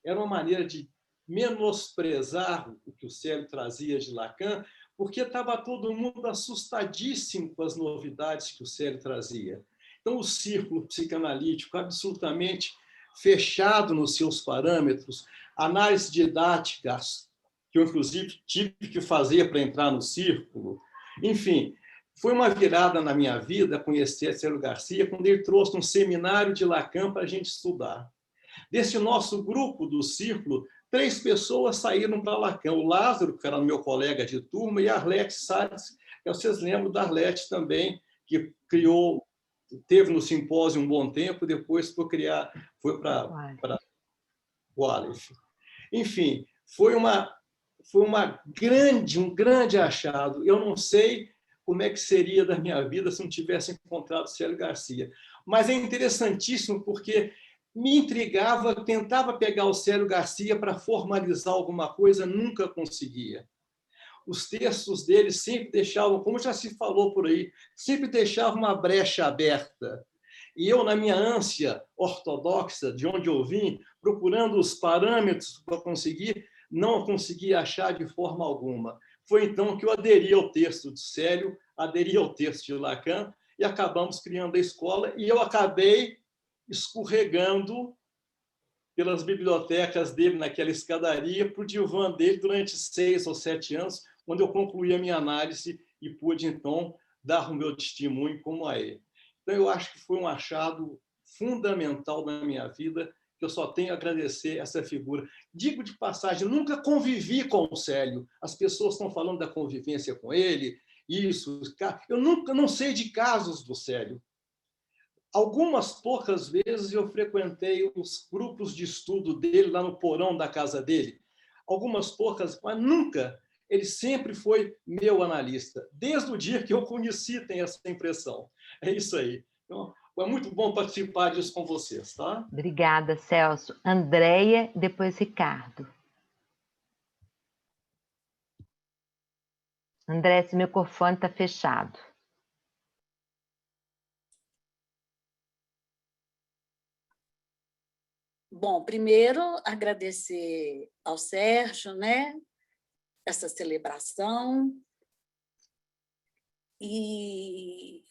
Era uma maneira de menosprezar o que o Célio trazia de Lacan, porque estava todo mundo assustadíssimo com as novidades que o Célio trazia. Então, o círculo psicanalítico absolutamente fechado nos seus parâmetros, análise didática, que eu, inclusive, tive que fazer para entrar no círculo. Enfim, foi uma virada na minha vida conhecer Célio Garcia, quando ele trouxe um seminário de Lacan para a gente estudar. Desse nosso grupo do círculo, 3 pessoas saíram para Lacan. O Lázaro, que era meu colega de turma, e a Arlete Salles, que vocês lembram da Arlete também, que teve no simpósio um bom tempo, depois foi para o Aleph. Enfim, foi um grande achado. Eu não sei como é que seria da minha vida se não tivesse encontrado Célio Garcia. Mas é interessantíssimo porque me intrigava, tentava pegar o Célio Garcia para formalizar alguma coisa, nunca conseguia. os textos dele sempre deixavam, como já se falou por aí, sempre deixavam uma brecha aberta. E eu, na minha ânsia ortodoxa, de onde eu vim, procurando os parâmetros para conseguir, não consegui achar de forma alguma. Foi então que eu aderi ao texto de Célio, aderi ao texto de Lacan, e acabamos criando a escola, e eu acabei escorregando pelas bibliotecas dele naquela escadaria para o divã dele durante 6 ou 7 anos, quando eu concluí a minha análise e pude, então, dar o meu testemunho como a ele. Então, eu acho que foi um achado fundamental na minha vida, que eu só tenho a agradecer essa figura. Digo de passagem, nunca convivi com o Célio. As pessoas estão falando da convivência com ele, isso. Eu nunca não sei de casos do Célio. Algumas poucas vezes eu frequentei os grupos de estudo dele lá no porão da casa dele. Algumas poucas, mas nunca. Ele sempre foi meu analista. Desde o dia que eu conheci, tem essa impressão. É isso aí. Então, é muito bom participar disso com vocês, tá? Obrigada, Celso. Andréia, depois Ricardo. André, esse microfone está fechado. Bom, primeiro agradecer ao Sérgio, né, essa celebração. E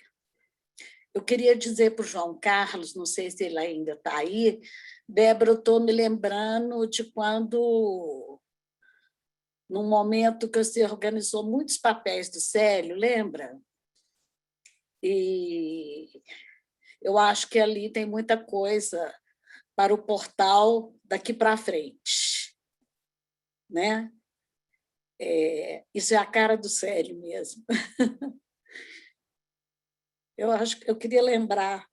eu queria dizer para o João Carlos, não sei se ele ainda está aí, Débora, eu estou me lembrando de quando, num momento que você organizou muitos papéis do Célio, lembra? E eu acho que ali tem muita coisa para o portal daqui para frente, né? Isso é a cara do Célio mesmo. Eu queria lembrar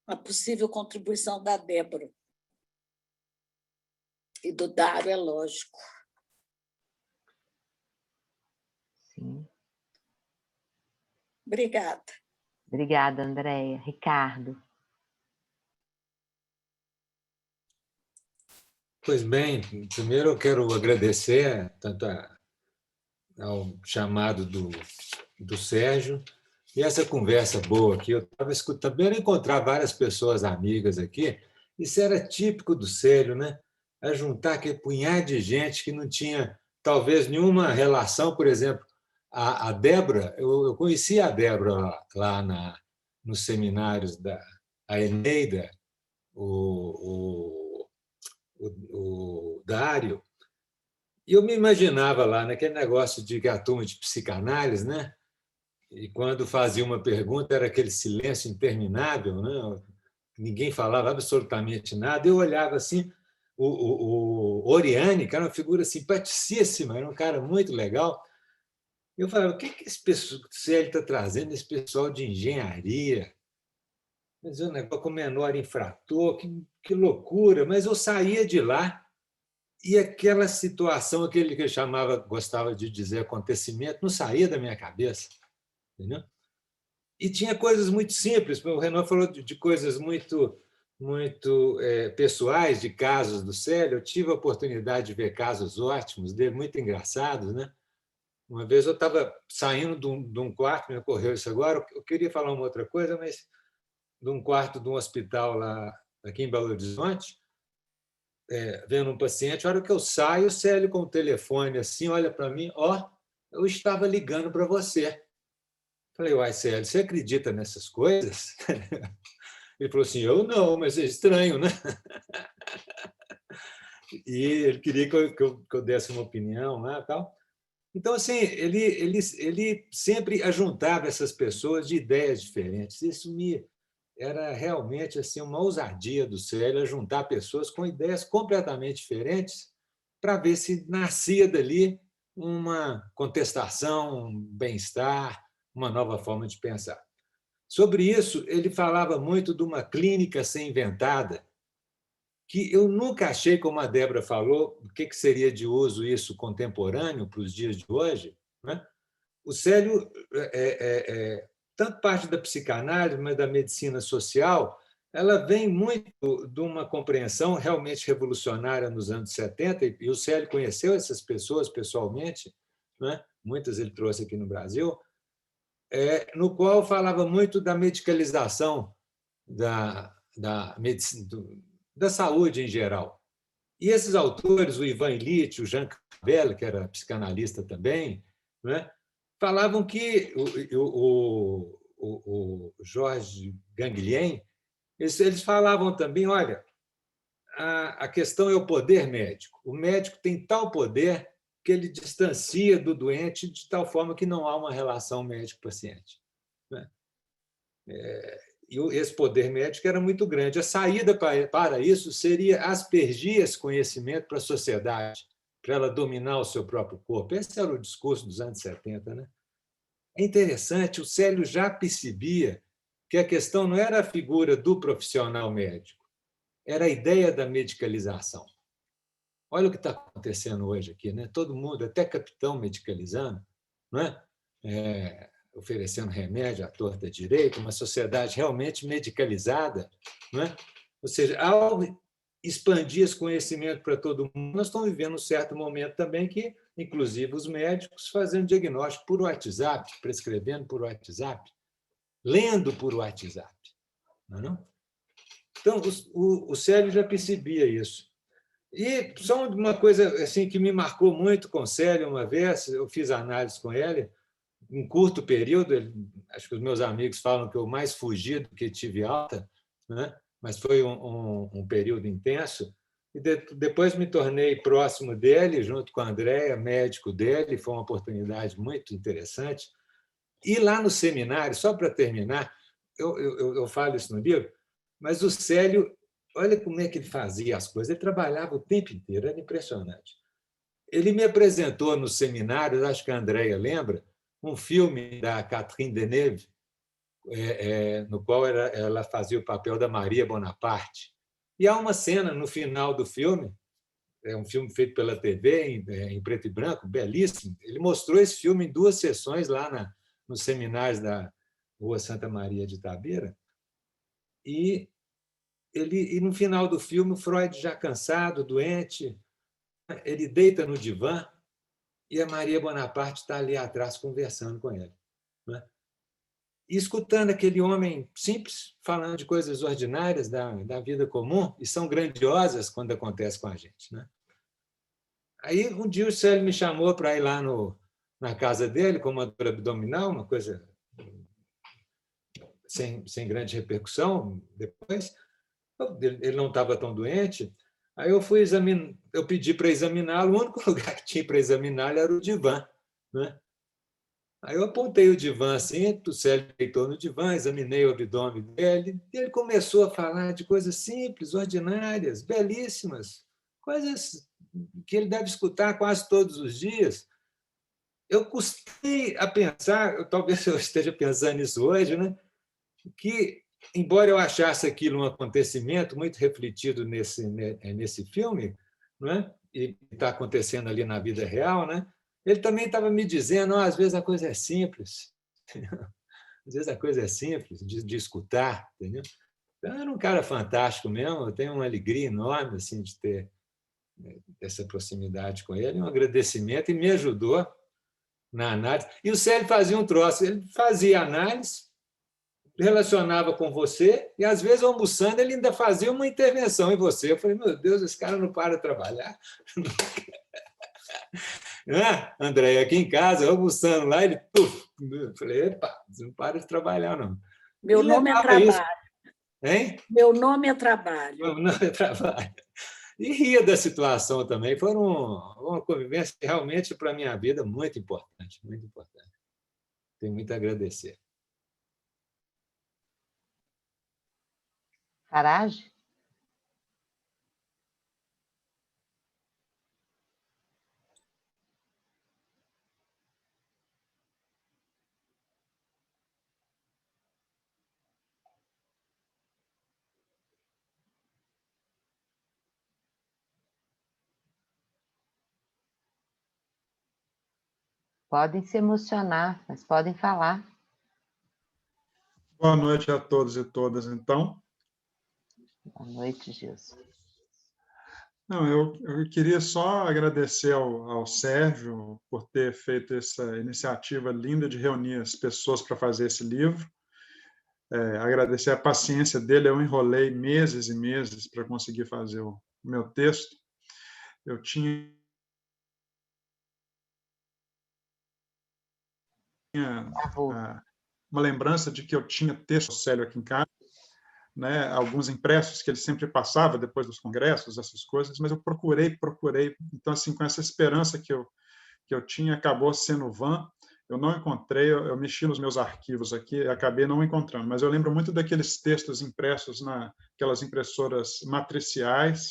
a possível contribuição da Débora e do Dário, é lógico. Sim. Obrigada. Obrigada, Andréia. Ricardo. Pois bem, primeiro eu quero agradecer tanto ao chamado do Sérgio e essa conversa boa aqui. Eu estava escutando, também encontrar várias pessoas amigas aqui, isso era típico do Célio, né? A juntar aquele punhado de gente que não tinha talvez nenhuma relação, por exemplo, a Débora, eu conheci a Débora lá nos seminários da Eneida, o Dário, e eu me imaginava lá naquele negócio de a turma de psicanálise, né? E quando fazia uma pergunta era aquele silêncio interminável, né? Ninguém falava absolutamente nada. Eu olhava assim, o Oriane, que era uma figura simpaticíssima, era um cara muito legal. Eu falava, o que esse pessoal que ele está trazendo, esse pessoal de engenharia? Mas o negócio com menor infrator, que loucura! Mas eu saía de lá e aquela situação, aquele que eu chamava, gostava de dizer acontecimento, não saía da minha cabeça. Entendeu? E tinha coisas muito simples. O Renan falou de coisas muito pessoais, de casos do Célio. Eu tive a oportunidade de ver casos ótimos dele, muito engraçados, né? Uma vez eu estava saindo de um quarto, me ocorreu isso agora, eu queria falar uma outra coisa, mas de um quarto de um hospital lá aqui em Belo Horizonte, vendo um paciente, a hora que eu saio, o Célio com o telefone assim, olha para mim, eu estava ligando para você. Falei, uai, Célio, você acredita nessas coisas? Ele falou assim, eu não, mas é estranho, né? E ele queria que eu desse uma opinião lá e tal. Então, assim, ele sempre ajuntava essas pessoas de ideias diferentes. Isso era realmente assim, uma ousadia do Célio, juntar pessoas com ideias completamente diferentes para ver se nascia dali uma contestação, um bem-estar, uma nova forma de pensar. Sobre isso, ele falava muito de uma clínica a ser inventada, que eu nunca achei, como a Débora falou, o que seria de uso isso contemporâneo para os dias de hoje. Né? O Célio, tanto parte da psicanálise, mas da medicina social, ela vem muito de uma compreensão realmente revolucionária nos anos 70, e o Célio conheceu essas pessoas pessoalmente, né? Muitas ele trouxe aqui no Brasil, no qual falava muito da medicalização da medicina, da saúde em geral. E esses autores, o Ivan Illich, o Jean Cavell, que era psicanalista também, né? Falavam que o Georges Ganglien, eles falavam também, olha, a questão é o poder médico. O médico tem tal poder que ele distancia do doente de tal forma que não há uma relação médico-paciente. Né? E esse poder médico era muito grande. A saída para isso seria aspergir esse conhecimento para a sociedade, para ela dominar o seu próprio corpo. Esse era o discurso dos anos 70. Né? É interessante, o Célio já percebia que a questão não era a figura do profissional médico, era a ideia da medicalização. Olha o que está acontecendo hoje aqui, né? Todo mundo, até capitão medicalizando, não é? Oferecendo remédio à torta direita, uma sociedade realmente medicalizada. Não é? Ou seja, ao expandir esse conhecimento para todo mundo, nós estamos vivendo um certo momento também que, inclusive, os médicos fazendo diagnóstico por WhatsApp, prescrevendo por WhatsApp, lendo por WhatsApp. Não é não? Então, o Célio já percebia isso. E só uma coisa assim, que me marcou muito com o Célio uma vez, eu fiz análise com ele, em curto período, acho que os meus amigos falam que eu mais fugi do que tive alta, né? Mas foi um período intenso, e depois me tornei próximo dele, junto com a Andréa, médico dele, foi uma oportunidade muito interessante. E lá no seminário, só para terminar, eu falo isso no livro, mas o Célio, olha como é que ele fazia as coisas, ele trabalhava o tempo inteiro, era impressionante. Ele me apresentou no seminário, acho que a Andréa lembra, um filme da Catherine Deneuve, no qual ela fazia o papel da Maria Bonaparte. E há uma cena no final do filme, é um filme feito pela TV, em preto e branco, belíssimo. Ele mostrou esse filme em 2 sessões lá nos seminários da Rua Santa Maria de Itabira. E no final do filme, o Freud, já cansado, doente, ele deita no divã e a Maria Bonaparte está ali atrás conversando com ele. Né? E escutando aquele homem simples, falando de coisas ordinárias da vida comum, e são grandiosas quando acontece com a gente. Né? Aí, um dia, o Célio me chamou para ir lá na casa dele, com uma dor abdominal, uma coisa sem grande repercussão depois. Ele não estava tão doente. Aí eu pedi para examiná-lo, o único lugar que tinha para examiná-lo era o divã. Né? Aí eu apontei o divã assim, o Célio deitou no divã, examinei o abdômen dele, e ele começou a falar de coisas simples, ordinárias, belíssimas, coisas que ele deve escutar quase todos os dias. Eu custei a pensar, talvez eu esteja pensando nisso hoje, né? Que, embora eu achasse aquilo um acontecimento muito refletido nesse filme, não é? E está acontecendo ali na vida real, né? Ele também estava me dizendo, às vezes a coisa é simples, às vezes a coisa é simples de escutar, entendeu? Então, era um cara fantástico mesmo, eu tenho uma alegria enorme assim, de ter essa proximidade com ele, um agradecimento, e me ajudou na análise. E o Célio fazia um troço, ele fazia análise, relacionava com você, e às vezes, almoçando, ele ainda fazia uma intervenção em você. Eu falei, meu Deus, esse cara não para de trabalhar. André, aqui em casa, almoçando lá, ele... Eu falei, epa, você não para de trabalhar, não. Meu nome é trabalho. Isso. Hein? Meu nome é trabalho. Meu nome é trabalho. E ria da situação também. Foi uma convivência realmente, para a minha vida, muito importante, muito importante. Tenho muito a agradecer. Farage? Podem se emocionar, mas podem falar. Boa noite a todos e todas, então. Boa noite, Gilson. Não, eu queria só agradecer ao Sérgio por ter feito essa iniciativa linda de reunir as pessoas para fazer esse livro. Agradecer a paciência dele, eu enrolei meses e meses para conseguir fazer o meu texto. Eu tinha uma lembrança de que eu tinha texto do Célio aqui em casa, né, alguns impressos que ele sempre passava depois dos congressos, essas coisas, mas eu procurei. Então, assim, com essa esperança que eu tinha, acabou sendo vã. Eu não encontrei, eu mexi nos meus arquivos aqui e acabei não encontrando, mas eu lembro muito daqueles textos impressos naquelas impressoras matriciais,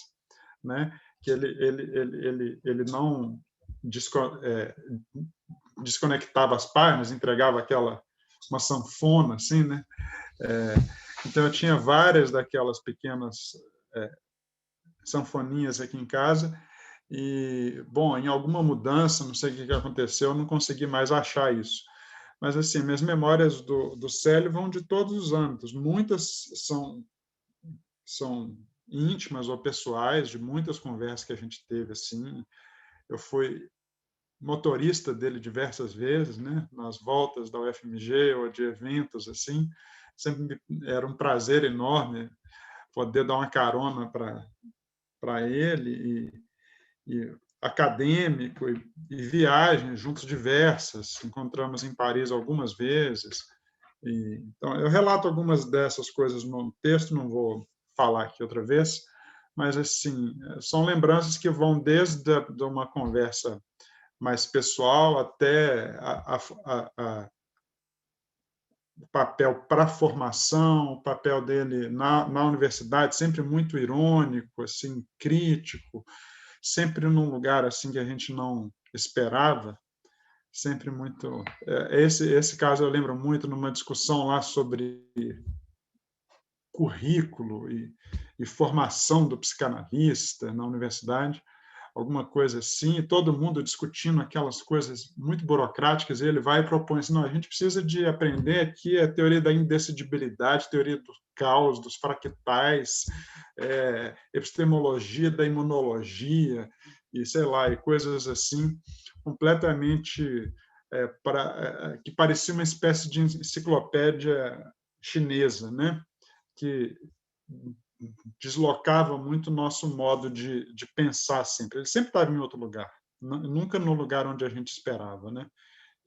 né, que ele não desconectava as páginas, entregava uma sanfona, assim, né? Então, eu tinha várias daquelas pequenas sanfoninhas aqui em casa e, bom, em alguma mudança, não sei o que aconteceu, eu não consegui mais achar isso. Mas, assim, minhas memórias do Célio vão de todos os âmbitos. Muitas são íntimas ou pessoais, de muitas conversas que a gente teve, assim. Eu fui motorista dele diversas vezes, né, nas voltas da UFMG ou de eventos, assim. Sempre era um prazer enorme poder dar uma carona para ele, e acadêmico, e viagens juntos diversas. Encontramos em Paris algumas vezes. Então, eu relato algumas dessas coisas no texto, não vou falar aqui outra vez, mas, assim, são lembranças que vão desde de uma conversa mais pessoal até o papel para a formação, o papel dele na universidade, sempre muito irônico, assim, crítico, sempre num lugar assim que a gente não esperava, sempre muito... Esse caso eu lembro muito numa discussão lá sobre currículo e formação do psicanalista na universidade, alguma coisa assim, e todo mundo discutindo aquelas coisas muito burocráticas, e ele vai e propõe assim, não, a gente precisa de aprender aqui a teoria da indecidibilidade, teoria do caos, dos fractais, epistemologia da imunologia, e sei lá, e coisas assim, completamente que parecia uma espécie de enciclopédia chinesa, né? Que deslocava muito o nosso modo de pensar sempre. Ele sempre estava em outro lugar, nunca no lugar onde a gente esperava, né?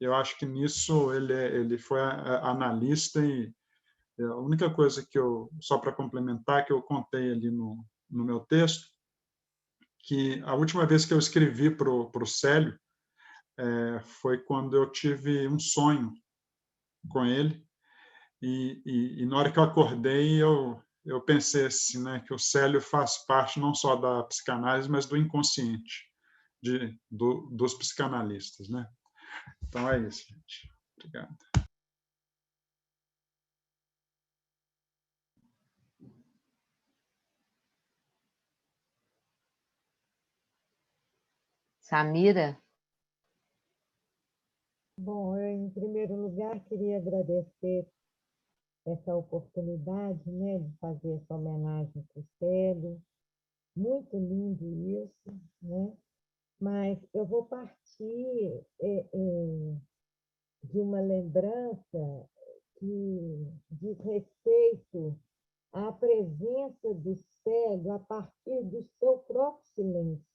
Eu acho que nisso ele foi analista, e a única coisa que só para complementar, que eu contei ali no meu texto, que a última vez que eu escrevi para o Célio foi quando eu tive um sonho com ele, e na hora que eu acordei, eu pensei assim, né, que o Célio faz parte não só da psicanálise, mas do inconsciente dos psicanalistas, né? Então é isso, gente. Obrigado. Samira? Bom, eu, em primeiro lugar, queria agradecer essa oportunidade, né, de fazer essa homenagem para o Célio. Muito lindo isso, né? Mas eu vou partir de uma lembrança que diz respeito à presença do Célio a partir do seu próprio silêncio.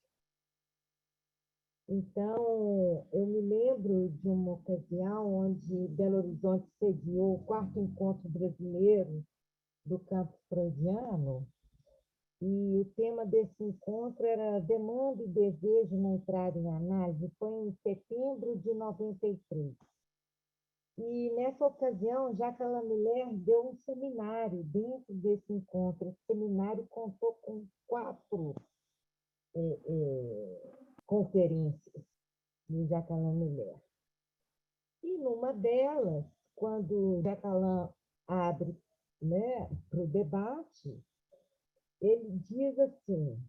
Então, eu me lembro de uma ocasião onde Belo Horizonte sediou o 4º Encontro Brasileiro do Campo Freudiano, e o tema desse encontro era Demanda e Desejo na Entrada em Análise. Foi em setembro de 93. E, nessa ocasião, Jacques Alain Miller deu um seminário dentro desse encontro. Esse seminário contou com 4 conferências de Jacques Alain Miller. E, numa delas, quando Jacques Alain abre, né, para o debate, ele diz assim: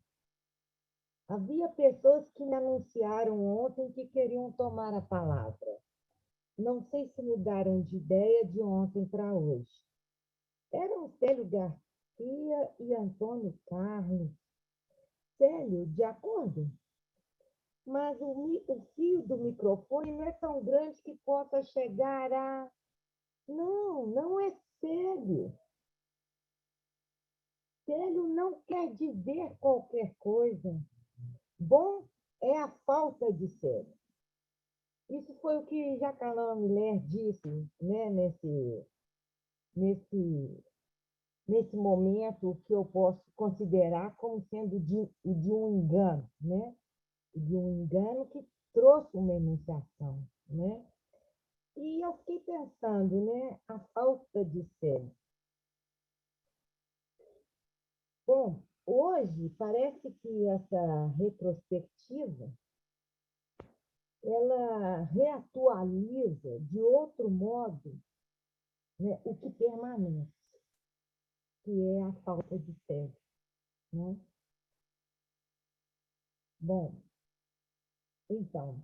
havia pessoas que me anunciaram ontem que queriam tomar a palavra. Não sei se mudaram de ideia de ontem para hoje. Eram Célio Garcia e Antônio Carlos. Célio, de acordo? Mas o fio do microfone não é tão grande que possa chegar a... Não, não é Célio. Célio não quer dizer qualquer coisa. Bom é a falta de Célio. Isso foi o que Jacalan Miller disse, né, nesse momento que eu posso considerar como sendo de um engano, né? De um engano que trouxe uma enunciação, né? E eu fiquei pensando, né, a falta de Célio. Bom, hoje parece que essa retrospectiva ela reatualiza de outro modo, né, o que permanece, que é a falta de Célio, né? Bom, então,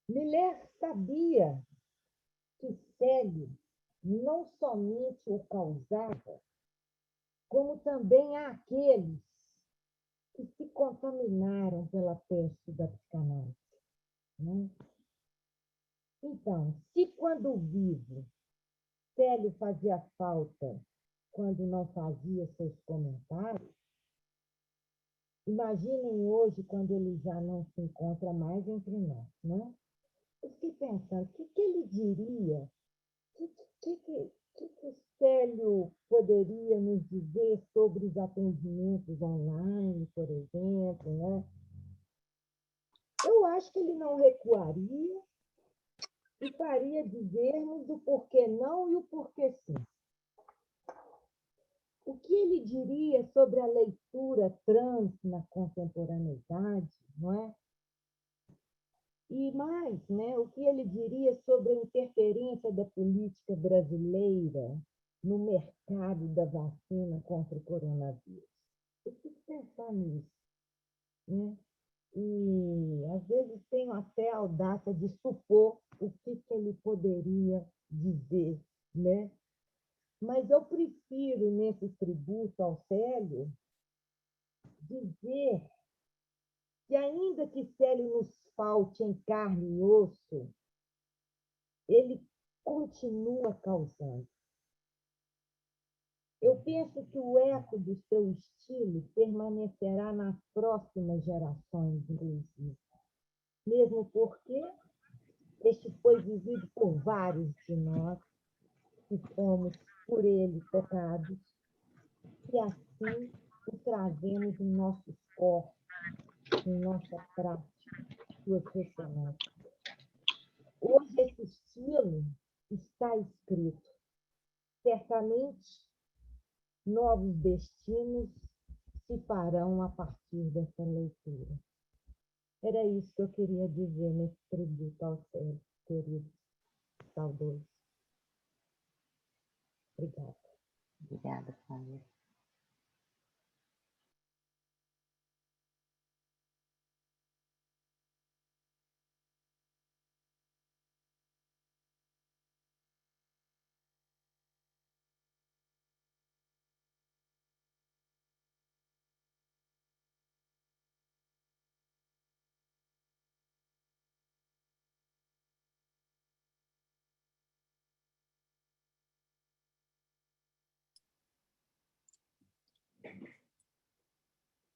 Miller sabia que Célio não somente o causava, como também àqueles que se contaminaram pela peste da psicanálise, né? Então, se quando vivo, Célio fazia falta quando não fazia seus comentários, imaginem hoje quando ele já não se encontra mais entre nós, né? Eu fiquei pensando, o que ele diria? O que Célio poderia nos dizer sobre os atendimentos online, por exemplo, né? Eu acho que ele não recuaria e faria dizermos o porquê não e o porquê sim. O que ele diria sobre a leitura trans na contemporaneidade, não é? E mais, né, o que ele diria sobre a interferência da política brasileira no mercado da vacina contra o coronavírus? Eu fico pensando nisso, né? E, às vezes, tenho até a audácia de supor o que ele poderia dizer, né? Mas eu prefiro, nesse tributo ao Célio, dizer que, ainda que Célio nos falte em carne e osso, ele continua causando. Eu penso que o eco do seu estilo permanecerá nas próximas gerações, inclusive. Mesmo porque este foi vivido por vários de nós, que fomos por ele tocados, e assim o trazemos em nossos corpos, em nossa prática, suas ressonâncias. Hoje esse estilo está escrito. Certamente, novos destinos se farão a partir dessa leitura. Era isso que eu queria dizer nesse tributo ao Célio, querido, saudoso. Obrigada. Obrigada, Flávia.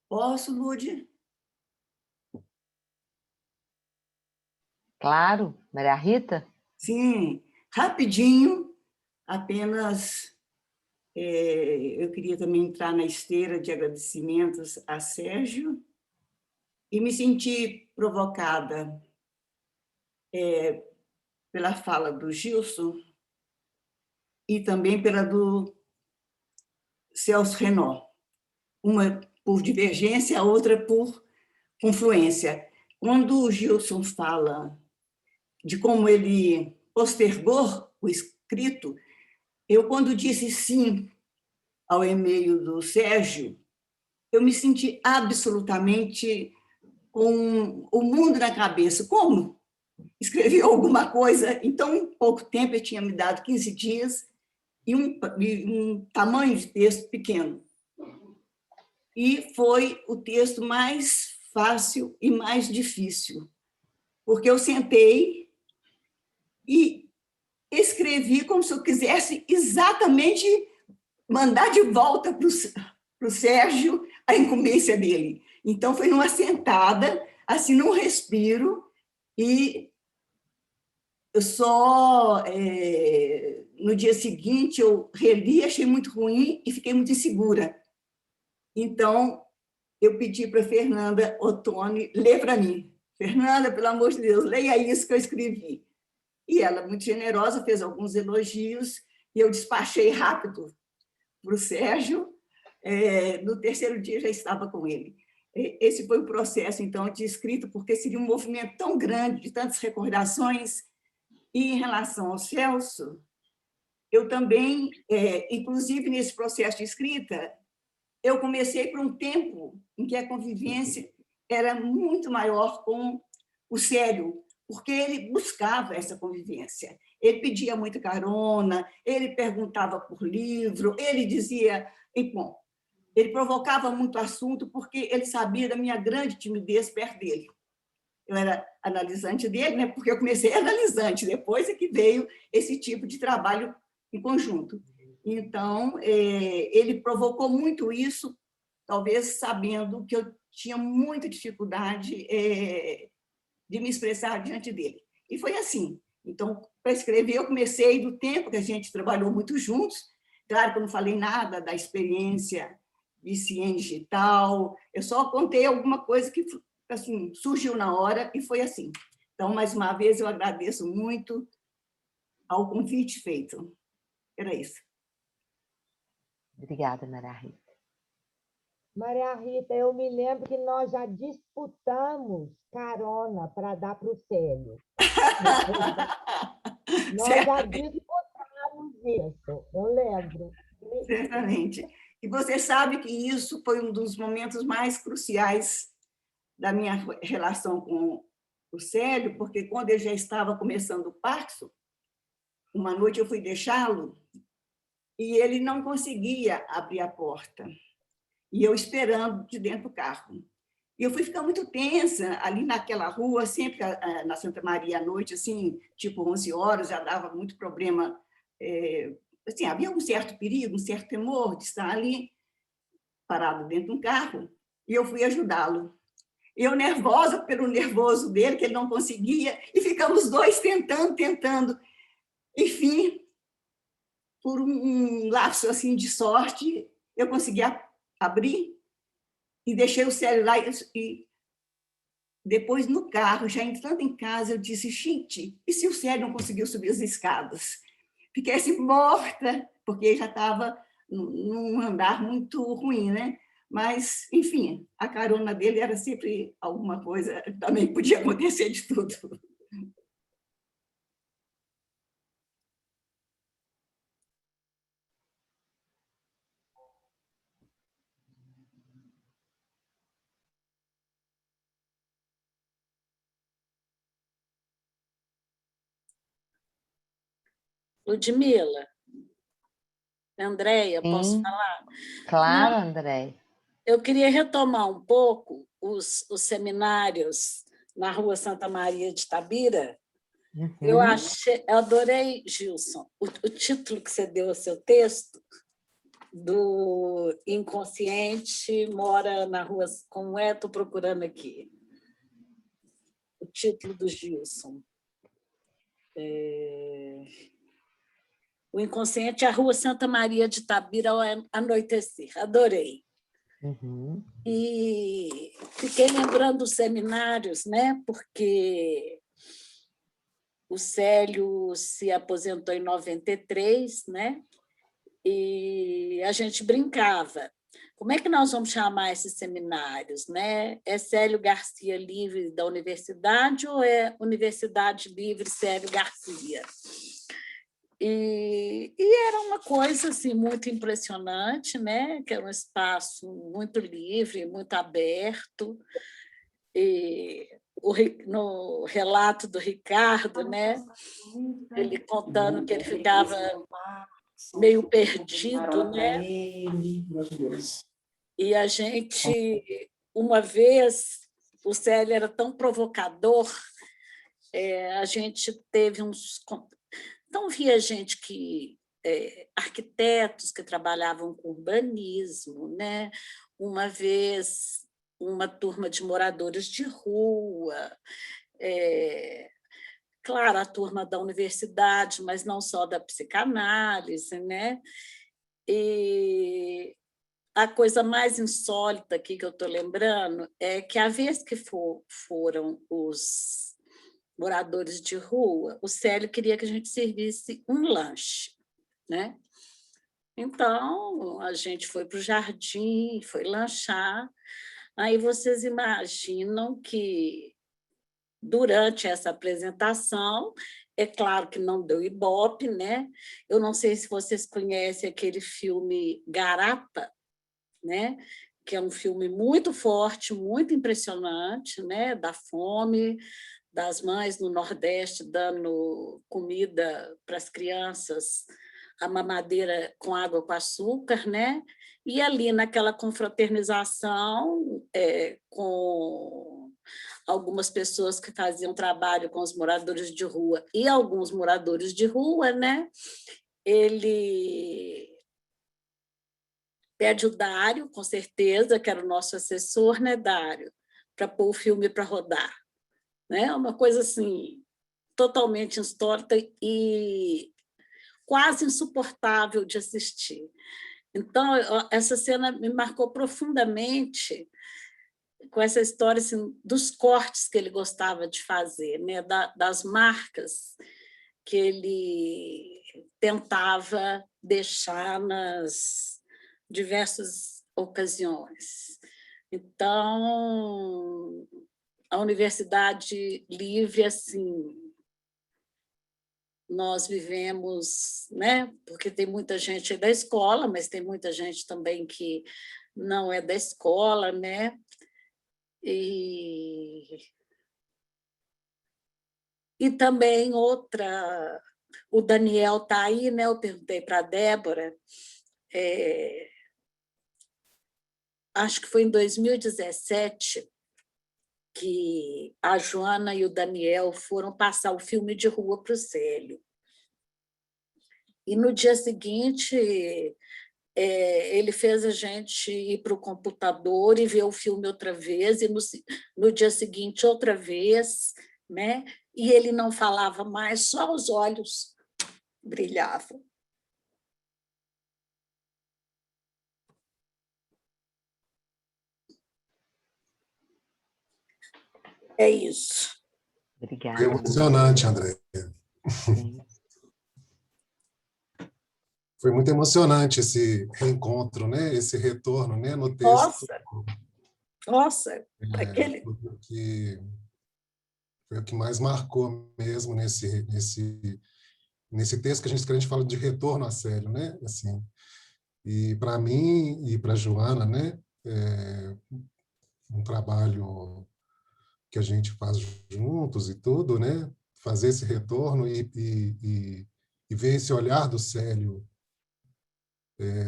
Posso, Lúdia? Claro, Maria Rita? Sim, rapidinho, apenas eu queria também entrar na esteira de agradecimentos a Sérgio e me senti provocada pela fala do Gilson e também pela do Celso Renaud. Uma por divergência, a outra por confluência. Quando o Gilson fala de como ele postergou o escrito, eu, quando disse sim ao e-mail do Sérgio, eu me senti absolutamente com o mundo na cabeça. Como escreveu alguma coisa. Então, em pouco tempo, ele tinha me dado 15 dias e um tamanho de texto pequeno. E foi o texto mais fácil e mais difícil, porque eu sentei e escrevi como se eu quisesse exatamente mandar de volta para o Sérgio a incumbência dele. Então, foi numa sentada, assim, num respiro, e eu só... no dia seguinte, eu reli, achei muito ruim e fiquei muito insegura. Então, eu pedi para a Fernanda Ottoni ler para mim. Fernanda, pelo amor de Deus, leia isso que eu escrevi. E ela, muito generosa, fez alguns elogios e eu despachei rápido para o Sérgio. No terceiro dia, já estava com ele. Esse foi o processo, então, de escrita, porque seria um movimento tão grande, de tantas recordações. E, em relação ao Celso, eu também, inclusive nesse processo de escrita, eu comecei por um tempo em que a convivência era muito maior com o Célio, porque ele buscava essa convivência. Ele pedia muita carona, ele perguntava por livro, ele dizia... Bom, ele provocava muito assunto porque ele sabia da minha grande timidez perto dele. Eu era analisante dele, né? Porque eu comecei analisante, depois é que veio esse tipo de trabalho em conjunto. Então, ele provocou muito isso, talvez sabendo que eu tinha muita dificuldade de me expressar diante dele. E foi assim. Então, para escrever, eu comecei do tempo que a gente trabalhou muito juntos. Claro que eu não falei nada da experiência de ciência digital, eu só contei alguma coisa que assim, surgiu na hora e foi assim. Então, mais uma vez, eu agradeço muito ao convite feito. Era isso. Obrigada, Maria Rita. Maria Rita, eu me lembro que nós já disputamos carona para dar para o Célio. Nós já disputamos isso, eu lembro. Certamente. E você sabe que isso foi um dos momentos mais cruciais da minha relação com o Célio, porque quando ele já estava começando o Parkinson, uma noite eu fui deixá-lo e ele não conseguia abrir a porta. E eu esperando de dentro do carro. E eu fui ficar muito tensa ali naquela rua, sempre na Santa Maria à noite, assim, tipo 11 horas, já dava muito problema. Assim, havia um certo perigo, um certo temor de estar ali, parado dentro de um carro, e eu fui ajudá-lo. Eu nervosa pelo nervoso dele, que ele não conseguia, e ficamos dois tentando. Enfim, por um lapso assim, de sorte, eu consegui abrir e deixei o Célio lá. E depois, no carro, já entrando em casa, eu disse, gente, e se o Célio não conseguiu subir as escadas? Fiquei assim, morta, porque já estava num andar muito ruim, né? Mas, enfim, a carona dele era sempre alguma coisa, também podia acontecer de tudo. Ludmila, Andréia, posso Sim, falar? claro, André. Eu queria retomar um pouco os seminários na Rua Santa Maria de Itabira. Eu adorei, Gilson, o título que você deu ao seu texto, do Inconsciente Mora na Rua... Como é? Estou procurando aqui. O título do Gilson. O Inconsciente, a Rua Santa Maria de Itabira ao anoitecer. Adorei. E fiquei lembrando dos seminários, né? Porque o Célio se aposentou em 93, né? E a gente brincava. Como é que nós vamos chamar esses seminários, né? É Célio Garcia Livre da Universidade ou é Universidade Livre Célio Garcia? E era uma coisa assim, muito impressionante, né? Que era um espaço muito livre, muito aberto. E no relato do Ricardo, né? Ele contando que ele ficava meio perdido, né? E a gente, uma vez, o Célio era tão provocador, a gente teve uns... Então, via gente que... arquitetos que trabalhavam com urbanismo, né? Uma vez, uma turma de moradores de rua, claro, a turma da universidade, mas não só da psicanálise, né? E a coisa mais insólita aqui que eu estou lembrando é que, a vez que foram os moradores de rua, o Célio queria que a gente servisse um lanche, né? Então, a gente foi para o jardim, foi lanchar. Aí vocês imaginam que, durante essa apresentação, é claro que não deu ibope, né? Eu não sei se vocês conhecem aquele filme Garapa, né? Que é um filme muito forte, muito impressionante, né? Da fome, das mães no Nordeste dando comida para as crianças, a mamadeira com água com açúcar, né? E ali, naquela confraternização, com algumas pessoas que faziam trabalho com os moradores de rua e alguns moradores de rua, né? Ele pede o Dário, com certeza, que era o nosso assessor, né, Dário, para pôr o filme para rodar. Né? Uma coisa assim, totalmente insólita e quase insuportável de assistir. Então, essa cena me marcou profundamente com essa história assim, dos cortes que ele gostava de fazer, né? Das marcas que ele tentava deixar nas diversas ocasiões. Então, a Universidade Livre, assim, nós vivemos, né? Porque tem muita gente da escola, mas tem muita gente também que não é da escola, né? E também outra, o Daniel está aí, né? Eu perguntei para a Débora, acho que foi em 2017, que a Joana e o Daniel foram passar o filme de rua para o Célio. E, no dia seguinte, ele fez a gente ir para o computador e ver o filme outra vez, e no dia seguinte, outra vez, né? E ele não falava mais, só os olhos brilhavam. É isso. Obrigada. Foi emocionante, André. Foi muito emocionante esse reencontro, né? Esse retorno, né? No texto. Nossa, aquele... Foi o que mais marcou mesmo nesse texto que a gente fala de retorno a sério, né? Assim, e para mim e para a Joana, né? Um trabalho que a gente faz juntos e tudo, né? Fazer esse retorno e ver esse olhar do Célio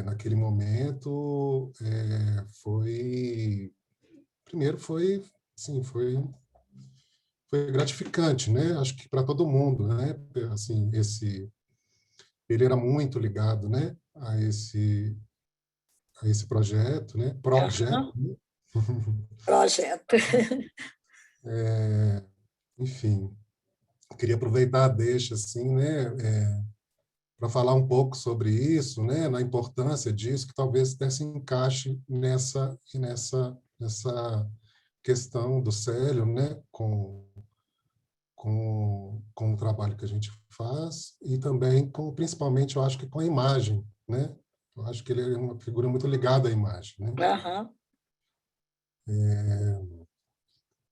naquele momento primeiro foi gratificante, né? Acho que para todo mundo, né? Assim, ele era muito ligado, né? A esse projeto, né? Projeto. Enfim, eu queria aproveitar a deixa, assim, né? Para falar um pouco sobre isso, né? Na importância disso, que talvez até se encaixe nessa questão do Célio, né? Com o trabalho que a gente faz e também principalmente, eu acho que com a imagem, né? Eu acho que ele é uma figura muito ligada à imagem, né?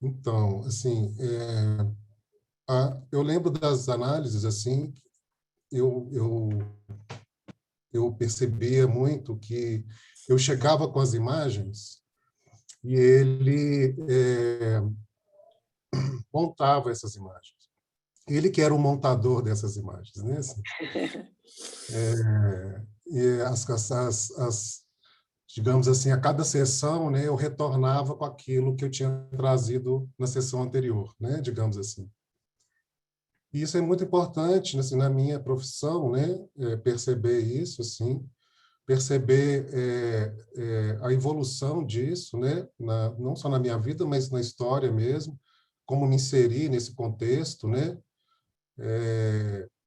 Então, assim, eu lembro das análises, assim, eu percebia muito que eu chegava com as imagens e ele montava essas imagens. Ele que era o montador dessas imagens, né? Assim, e digamos assim, a cada sessão, né, eu retornava com aquilo que eu tinha trazido na sessão anterior, né, digamos assim. E isso é muito importante, assim, na minha profissão, né, perceber isso, assim, perceber a evolução disso, né, não só na minha vida, mas na história mesmo, como me inserir nesse contexto, né.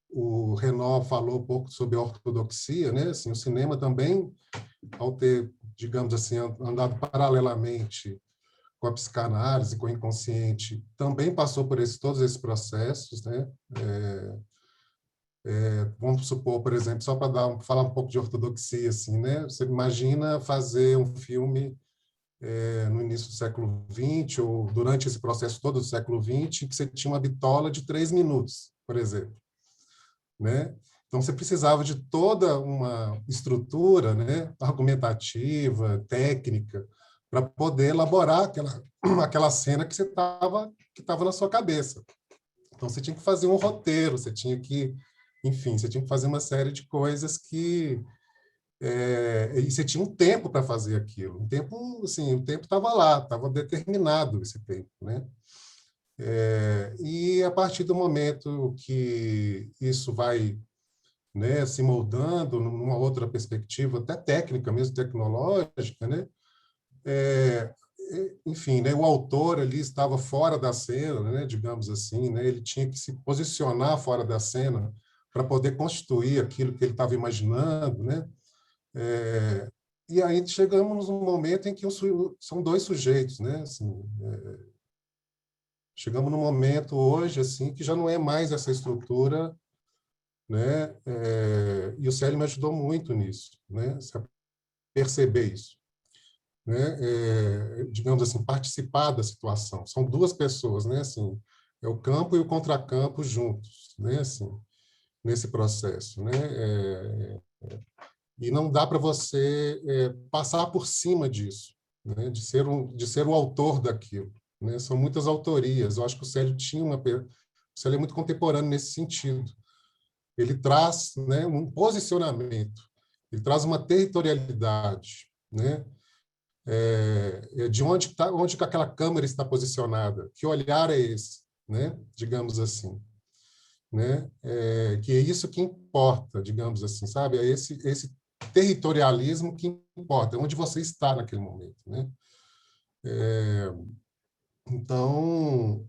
O Renan falou um pouco sobre a ortodoxia, né, assim, o cinema também, ao ter, digamos assim, andado paralelamente com a psicanálise, com o inconsciente, também passou por todos esses processos, né? Vamos supor, por exemplo, só para falar um pouco de ortodoxia, assim, né? Você imagina fazer um filme no início do século XX ou durante esse processo todo do século XX, que você tinha uma bitola de 3 minutos, por exemplo, né? Então, você precisava de toda uma estrutura, né, argumentativa, técnica, para poder elaborar aquela cena que estava na sua cabeça. Então, você tinha que fazer um roteiro, você tinha que, enfim, você tinha que fazer uma série de coisas que... e você tinha um tempo para fazer aquilo. Um tempo, assim, o tempo estava lá, estava determinado esse tempo, né? E a partir do momento que isso vai, né, se moldando numa outra perspectiva, até técnica mesmo, tecnológica, né? Enfim, né, o autor ali estava fora da cena, né, digamos assim, né? Ele tinha que se posicionar fora da cena para poder constituir aquilo que ele estava imaginando, né? E aí chegamos num momento em que são 2 sujeitos, né? Assim, chegamos num momento hoje assim que já não é mais essa estrutura, né? E o Célio me ajudou muito nisso, né? A perceber isso, né? Digamos assim, participar da situação. São 2 pessoas, né? Assim, é o campo e o contracampo juntos, né? Assim, nesse processo, né? E não dá para você passar por cima disso, né? De ser o autor daquilo, né? São muitas autorias. Eu acho que o Célio o Célio é muito contemporâneo nesse sentido. Ele traz, né, um posicionamento, ele traz uma territorialidade, né? De onde que aquela câmera está posicionada, que olhar é esse, né? Digamos assim, né? Que é isso que importa, digamos assim, sabe? É esse territorialismo que importa, onde você está naquele momento, né? Então,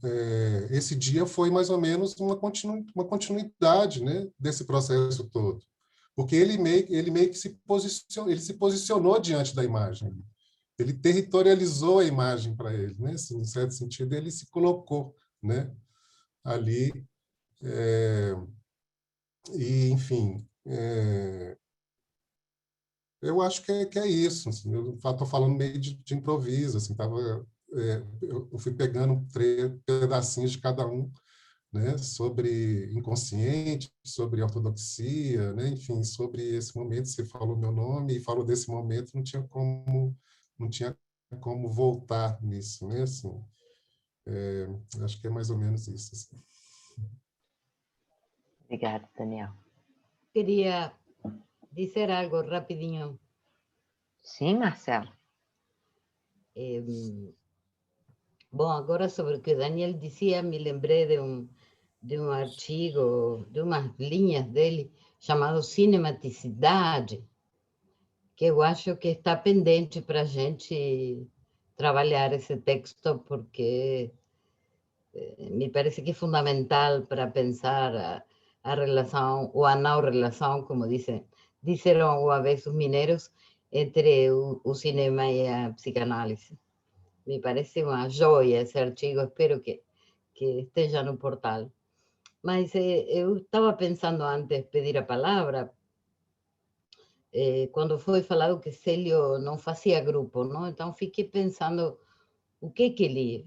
esse dia foi mais ou menos uma continuidade, né, desse processo todo, porque ele meio que se posicionou diante da imagem, ele territorializou a imagem para ele, né, assim, em certo sentido ele se colocou, né, ali, e enfim, eu acho que é isso, assim, eu estou falando meio de improviso, assim, eu fui pegando 3 pedacinhos de cada um, né, sobre inconsciente, sobre ortodoxia, né, enfim, sobre esse momento. Você falou meu nome e falou desse momento, não tinha como voltar nisso, né, assim. Acho que é mais ou menos isso. Assim. Obrigada, Daniel. Queria dizer algo rapidinho. Sim, Marcelo. Bom, agora sobre o que o Daniel dizia, me lembrei de um artigo, de umas linhas dele, chamado Cinematicidade, que eu acho que está pendente para a gente trabalhar esse texto, porque me parece que é fundamental para pensar a relação, ou a não relação, como disseram uma vez os mineiros, entre o cinema e a psicanálise. Me parece uma joia esse artigo, espero que esteja no portal. Mas eu estava pensando antes de pedir a palavra, quando foi falado que Célio não fazia grupo, não? Então fiquei pensando o que ele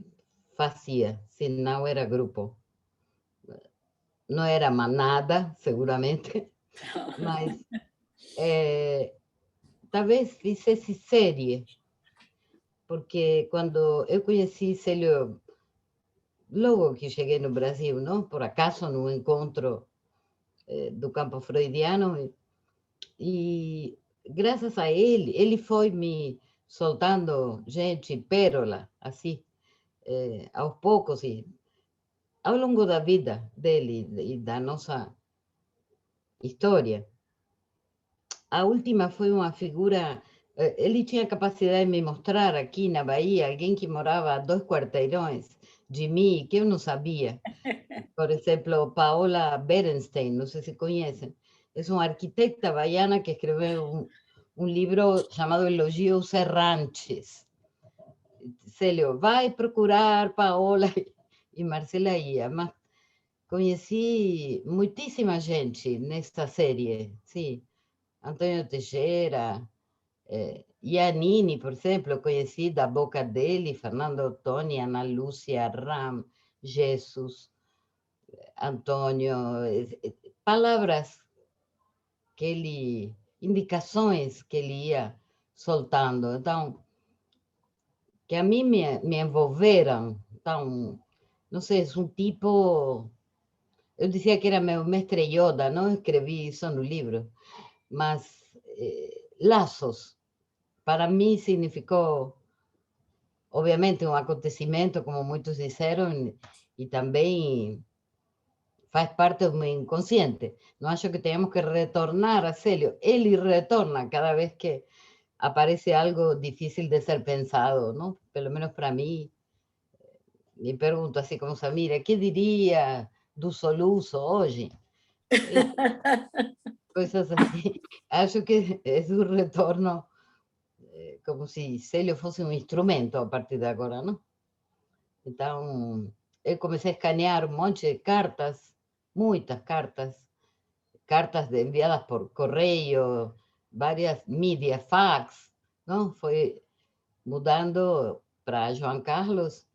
fazia se não era grupo. Não era manada, seguramente, mas talvez fizesse série, porque quando eu conheci Célio logo que cheguei no Brasil, não? Por acaso, no encontro do campo freudiano, e graças a ele foi me soltando, gente, pérola, assim, aos poucos, e ao longo da vida dele e da nossa história. A última foi uma figura, ele tinha capacidade de me mostrar aqui na Bahia alguém que morava a 2 quarteirões de mim, que eu não sabia. Por exemplo, Paola Berenstein, não sei se conhecem. É uma arquitecta baiana que escreveu um livro chamado Elogios Errantes. Célio, vai procurar Paola e Marcela ia, mas conheci muitíssima gente nesta série, sim. Antônio Teixeira, Iannini, por exemplo, conheci da boca dele, Fernando Ottoni, Ana Lúcia Ram, Jesus, Antônio, palavras que ele, indicações que ele ia soltando, então, que a mim me envolveram. Então, não sei, é um tipo, eu dizia que era meu mestre Yoda, não escrevi isso no livro, mas laços, para mim significou, obviamente, um acontecimento, como muitos disseram, e também faz parte do meu inconsciente. Não acho que tenhamos que retornar a Célio. Ele retorna cada vez que aparece algo difícil de ser pensado, ¿no? Pelo menos para mí. Me pergunto, assim como Samira, que diria do soluço hoje? Coisas assim. Acho que é um retorno, como se Célio fosse um instrumento a partir de agora, não? Então, eu comecei a escanear um monte de cartas, muitas cartas, enviadas por correio, várias mídias, fax, não? Foi mudando para João Carlos.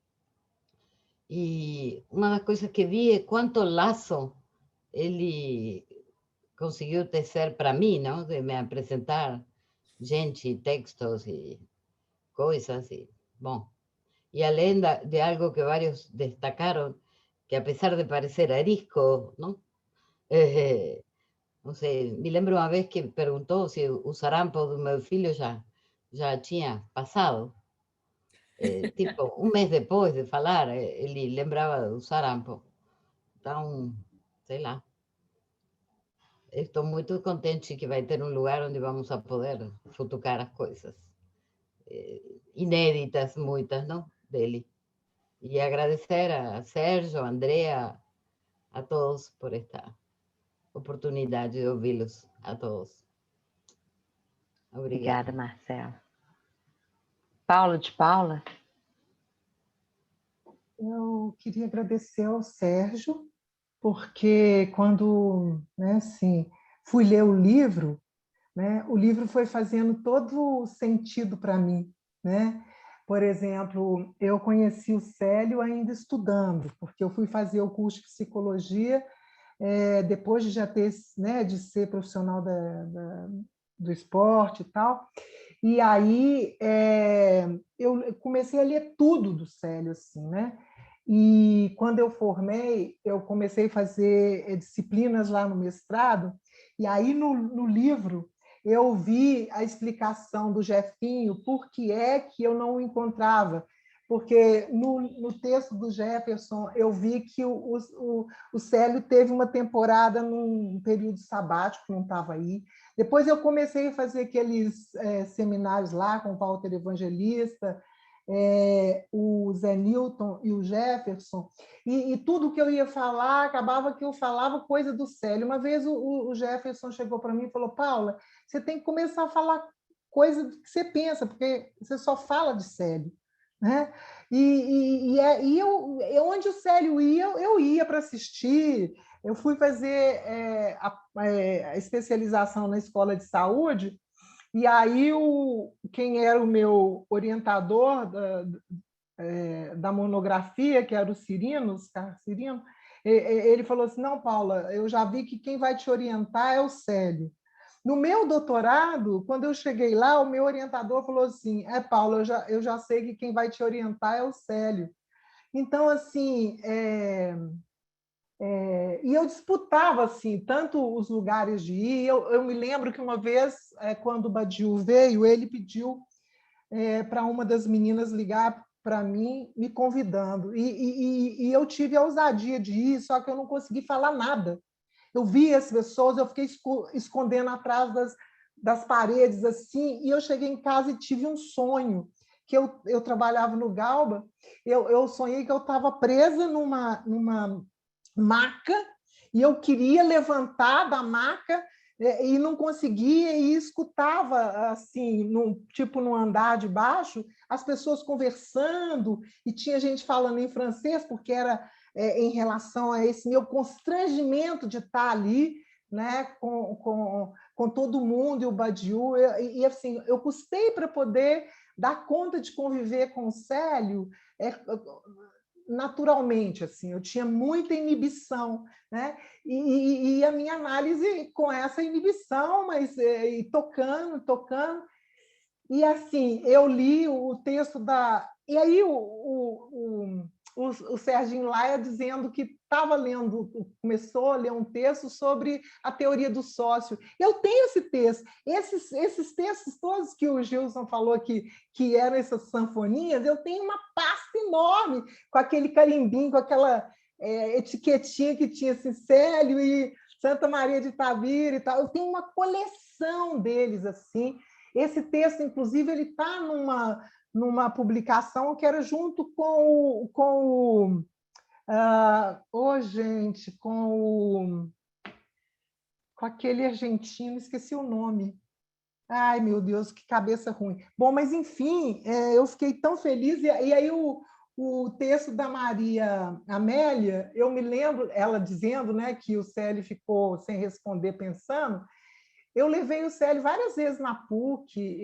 E uma das coisas que vi é quanto laço ele conseguiu tecer para mim, não? De me apresentar gente, textos e coisas. E, bom, e além de algo que vários destacaram, que apesar de parecer arisco, não? Não sei, me lembro uma vez que perguntou se o sarampo do meu filho já tinha passado. Tipo, um mês depois de falar, ele lembrava do sarampo. Então, sei lá. Estou muito contente que vai ter um lugar onde vamos a poder futucar as coisas. Inéditas, muitas, não? Dele. E agradecer a Sérgio, a Andrea, a todos por esta oportunidade de ouvi-los, a todos. Obrigada, Marcela. Paula de Paula. Eu queria agradecer ao Sérgio, porque quando, né, assim, fui ler o livro foi fazendo todo sentido para mim, né? Por exemplo, eu conheci o Célio ainda estudando, porque eu fui fazer o curso de psicologia depois de já ter, né, de ser profissional do esporte e tal. E aí eu comecei a ler tudo do Célio, assim, né? E quando eu formei, eu comecei a fazer disciplinas lá no mestrado, e aí no livro eu vi a explicação do Jefinho por que é que eu não o encontrava, porque no texto do Jefferson eu vi que o Célio teve uma temporada num período sabático, não estava aí. Depois eu comecei a fazer aqueles seminários lá com o Walter Evangelista, o Zé Newton e o Jefferson, e tudo que eu ia falar, acabava que eu falava coisa do Célio. Uma vez o Jefferson chegou para mim e falou: Paula, você tem que começar a falar coisa que você pensa, porque você só fala de Célio. Né? Onde o Célio ia, eu ia para assistir. Eu fui fazer a especialização na escola de saúde, e aí quem era o meu orientador da monografia, que era o Cirino, Oscar Cirino, ele falou assim: não, Paula, eu já vi que quem vai te orientar é o Célio. No meu doutorado, quando eu cheguei lá, o meu orientador falou assim: Paula, eu já sei que quem vai te orientar é o Célio. Então, assim, e eu disputava assim, tanto os lugares de ir. Eu me lembro que uma vez, quando o Badiou veio, ele pediu para uma das meninas ligar para mim, me convidando. E eu tive a ousadia de ir, só que eu não consegui falar nada. Eu vi as pessoas, eu fiquei escondendo atrás das paredes, assim, e eu cheguei em casa e tive um sonho, que eu trabalhava no Galba, eu sonhei que eu estava presa numa maca, e eu queria levantar da maca e não conseguia, e escutava, assim, tipo no andar de baixo, as pessoas conversando, e tinha gente falando em francês, porque era em relação a esse meu constrangimento de estar ali, né, com todo mundo, e o Badiou, e assim, eu custei para poder dar conta de conviver com o Célio, naturalmente, assim, eu tinha muita inibição, né? E a minha análise com essa inibição, mas tocando, e assim, eu li o texto da... E aí o Serginho Laia dizendo que estava lendo, começou a ler um texto sobre a teoria do sócio. Eu tenho esse texto. Esses textos todos que o Gilson falou que eram essas sanfoninhas, eu tenho uma pasta enorme, com aquele carimbinho, com aquela etiquetinha que tinha assim, Célio e Santa Maria de Itabira e tal. Eu tenho uma coleção deles, assim. Esse texto, inclusive, ele está numa publicação que era junto com aquele argentino, esqueci o nome. Ai, meu Deus, que cabeça ruim. Bom, mas, enfim, eu fiquei tão feliz. E aí o texto da Maria Amélia, eu me lembro, ela dizendo, né, que o Célio ficou sem responder, pensando. Eu levei o Célio várias vezes na PUC,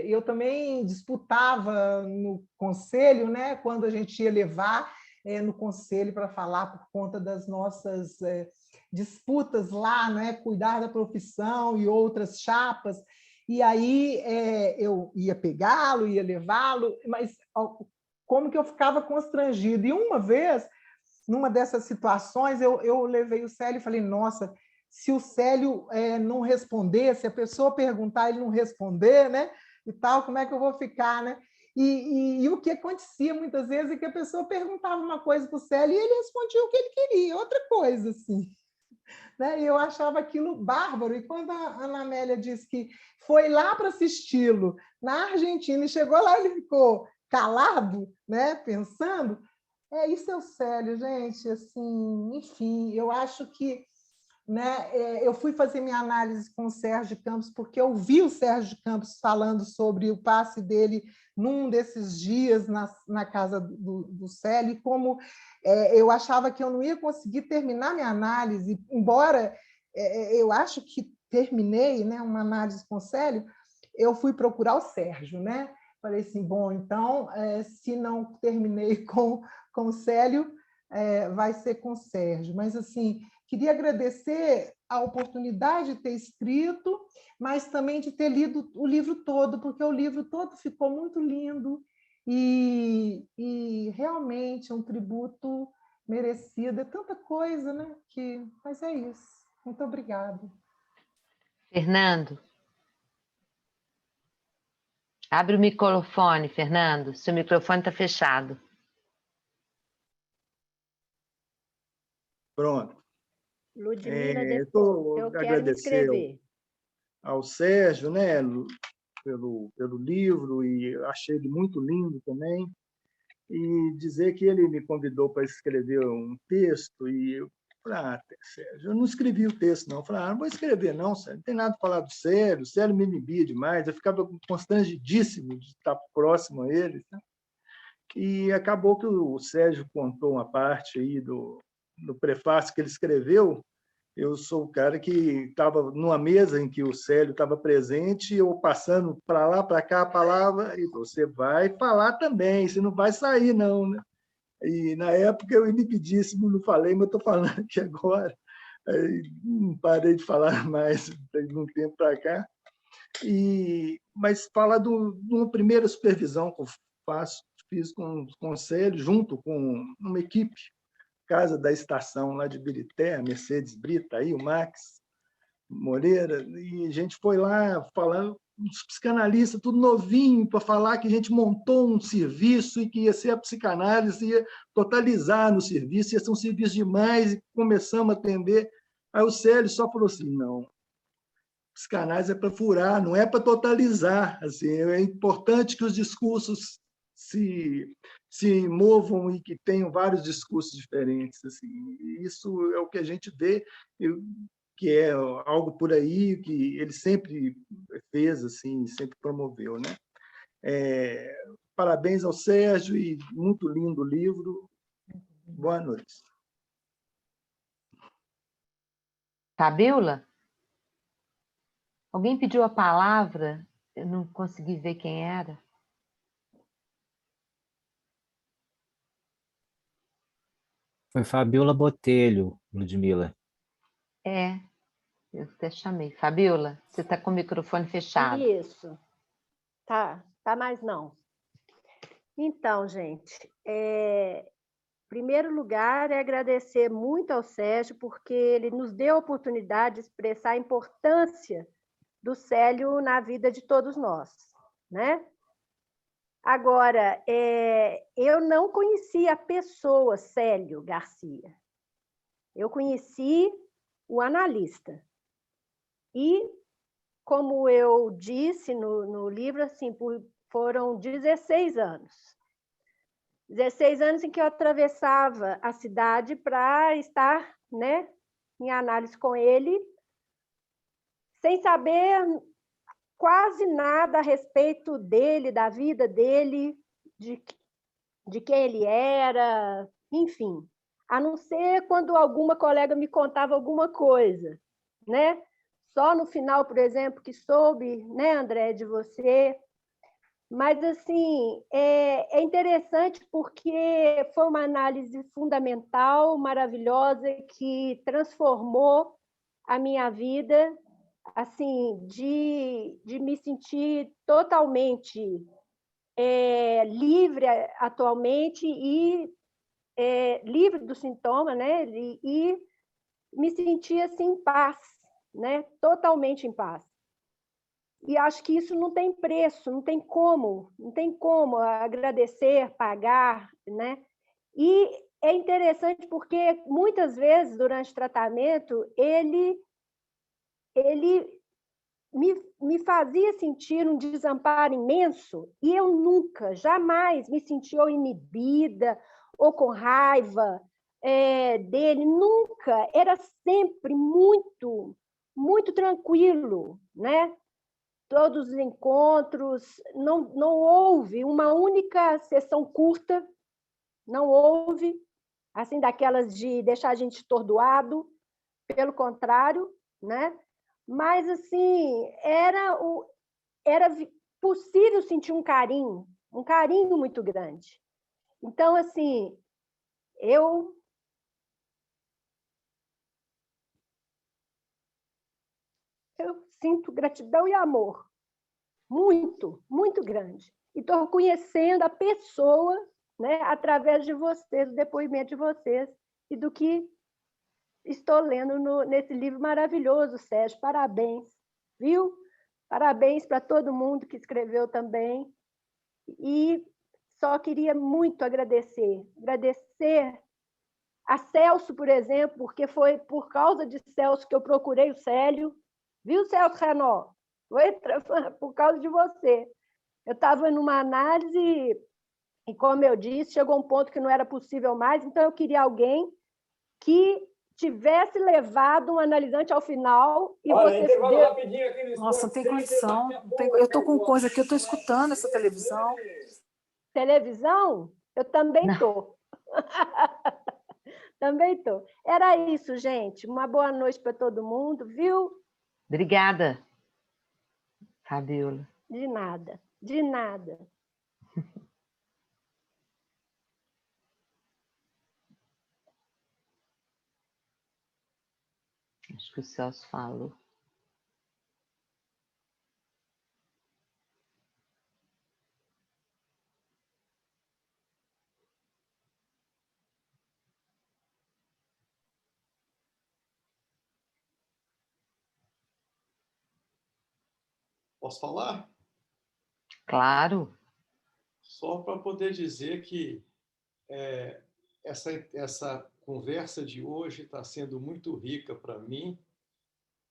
eu também disputava no conselho, né, quando a gente ia levar no conselho para falar por conta das nossas disputas lá, né, cuidar da profissão e outras chapas, e aí eu ia pegá-lo, ia levá-lo, mas como que eu ficava constrangido. E uma vez, numa dessas situações, eu levei o Célio e falei, nossa, se o Célio não responder, se a pessoa perguntar e ele não responder, né, e tal, como é que eu vou ficar, né? E o que acontecia muitas vezes é que a pessoa perguntava uma coisa para o Célio e ele respondia o que ele queria, outra coisa, assim. Né? E eu achava aquilo bárbaro. E quando a Ana Amélia disse que foi lá para assisti-lo na Argentina e chegou lá, ele ficou calado, né, pensando, isso é o Célio, gente, assim, enfim, eu acho que, né, eu fui fazer minha análise com o Sérgio Campos, porque eu vi o Sérgio Campos falando sobre o passe dele num desses dias na casa do Célio, e como eu achava que eu não ia conseguir terminar minha análise, embora eu acho que terminei, né, uma análise com o Célio, eu fui procurar o Sérgio, né? Falei assim, bom, então, se não terminei com o Célio, vai ser com o Sérgio. Mas, assim, queria agradecer a oportunidade de ter escrito, mas também de ter lido o livro todo, porque o livro todo ficou muito lindo e realmente um tributo merecido. É tanta coisa, né? Mas é isso. Muito obrigada. Fernando. Abre o microfone, Fernando. Seu microfone está fechado. Pronto. Ludmila, Eu quero agradecer escrever. ao Sérgio, né, pelo livro, e achei ele muito lindo também, e dizer que ele me convidou para escrever um texto, e eu falei, Sérgio, eu não escrevi o texto, não. Eu falei, não vou escrever, não, Sérgio, não tem nada para falar do Célio, o Célio me inibia demais, eu ficava constrangidíssimo de estar próximo a ele. Né? E acabou que o Sérgio contou uma parte aí do prefácio que ele escreveu. Eu sou o cara que estava numa mesa em que o Célio estava presente, eu passando para lá, para cá a palavra, e você vai falar também, você não vai sair, não. Né? E, na época, eu inibidíssimo, não falei, mas estou falando aqui agora. Aí, não parei de falar mais de um tempo para cá. Mas fala de uma primeira supervisão que eu faço fiz com o conselho, junto com uma equipe, Casa da Estação, lá de Birité, a Mercedes Brita, aí, o Max Moreira, e a gente foi lá falando, os psicanalistas, tudo novinho, para falar que a gente montou um serviço e que ia ser a psicanálise, ia totalizar no serviço, ia ser um serviço demais, e começamos a atender. Aí o Célio só falou assim, não, psicanálise é para furar, não é para totalizar. Assim, é importante que os discursos se movam e que tenham vários discursos diferentes. Assim. Isso é o que a gente vê, que é algo por aí que ele sempre fez, assim, sempre promoveu. Né? Parabéns ao Sérgio e muito lindo o livro. Boa noite. Fabíola? Alguém pediu a palavra? Eu não consegui ver quem era. Foi Fabíola Botelho, Ludmila. Eu até chamei. Fabíola, você está com o microfone fechado. Isso. Tá mais não. Então, gente, em primeiro lugar, é agradecer muito ao Sérgio, porque ele nos deu a oportunidade de expressar a importância do Célio na vida de todos nós, né? Agora, eu não conhecia a pessoa Célio Garcia. Eu conheci o analista. E, como eu disse no livro, assim, foram 16 anos. 16 anos em que eu atravessava a cidade para estar, né, em análise com ele, sem saber quase nada a respeito dele, da vida dele, de quem ele era, enfim. A não ser quando alguma colega me contava alguma coisa, né? Só no final, por exemplo, que soube, né, André, de você. Mas, assim, é interessante porque foi uma análise fundamental, maravilhosa, que transformou a minha vida, assim, de me sentir totalmente livre atualmente e livre do sintoma, né? E me sentir assim, em paz, né? Totalmente em paz. E acho que isso não tem preço, não tem como agradecer, pagar, né? E é interessante porque muitas vezes durante o tratamento ele me fazia sentir um desamparo imenso e eu nunca, jamais me senti ou inibida ou com raiva dele, nunca. Era sempre muito, muito tranquilo, né? Todos os encontros, não houve uma única sessão curta, não houve, assim, daquelas de deixar a gente atordoado, pelo contrário, né? Mas, assim, era possível sentir um carinho muito grande. Então, assim, eu sinto gratidão e amor muito, muito grande. E estou conhecendo a pessoa, né, através de vocês, do depoimento de vocês e do que estou lendo nesse livro maravilhoso, Sérgio. Parabéns, viu? Parabéns para todo mundo que escreveu também. E só queria muito agradecer a Celso, por exemplo, porque foi por causa de Celso que eu procurei o Célio. Viu, Celso Renó? Foi por causa de você. Eu estava numa análise e, como eu disse, chegou um ponto que não era possível mais, então eu queria alguém que tivesse levado um analisante ao final. E olha, você intervalo rapidinho aqui no Nossa, tem condição. Eu estou com coisa aqui, eu estou escutando essa televisão. Televisão? Eu também estou. Também estou. Era isso, gente. Uma boa noite para todo mundo, viu? Obrigada, Fabíola. De nada, de nada. Acho que o Celso falou. Posso falar? Claro. Só para poder dizer que essa conversa de hoje está sendo muito rica para mim.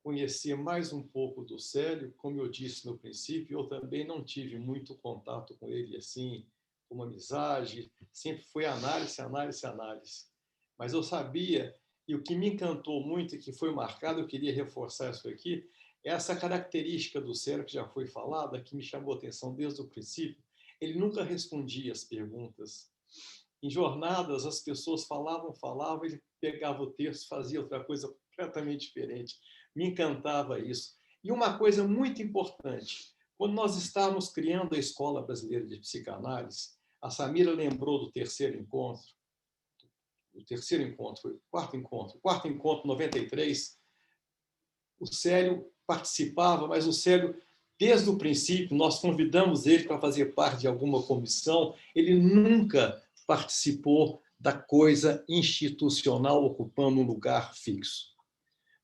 Conhecer mais um pouco do Célio, como eu disse no princípio, eu também não tive muito contato com ele assim, como amizade, sempre foi análise, análise, análise. Mas eu sabia, e o que me encantou muito e que foi marcado, eu queria reforçar isso aqui, é essa característica do Célio, que já foi falada, que me chamou a atenção desde o princípio. Ele nunca respondia as perguntas. Em jornadas, as pessoas falavam, ele pegava o texto, fazia outra coisa completamente diferente. Me encantava isso. E uma coisa muito importante, quando nós estávamos criando a Escola Brasileira de Psicanálise, a Samira lembrou do terceiro encontro. O terceiro encontro foi o quarto encontro, 93. O Célio participava, mas o Célio, desde o princípio, nós convidamos ele para fazer parte de alguma comissão, ele nunca participou da coisa institucional ocupando um lugar fixo,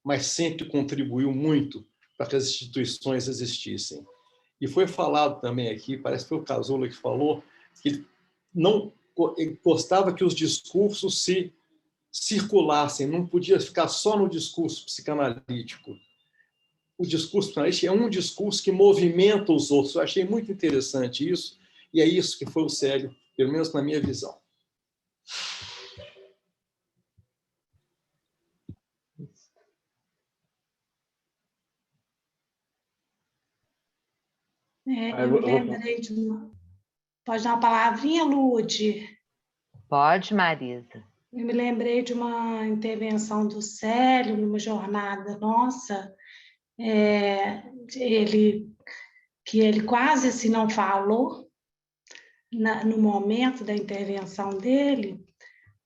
mas sempre contribuiu muito para que as instituições existissem. E foi falado também aqui, parece que foi o Casola que falou, que ele gostava que os discursos se circulassem, não podia ficar só no discurso psicanalítico. O discurso psicanalítico é um discurso que movimenta os outros. Eu achei muito interessante isso, e é isso que foi o Célio, pelo menos na minha visão. Eu me lembrei de uma... Pode dar uma palavrinha, Lude? Pode, Marisa. Eu me lembrei de uma intervenção do Célio numa jornada nossa, que ele quase assim não falou no momento da intervenção dele,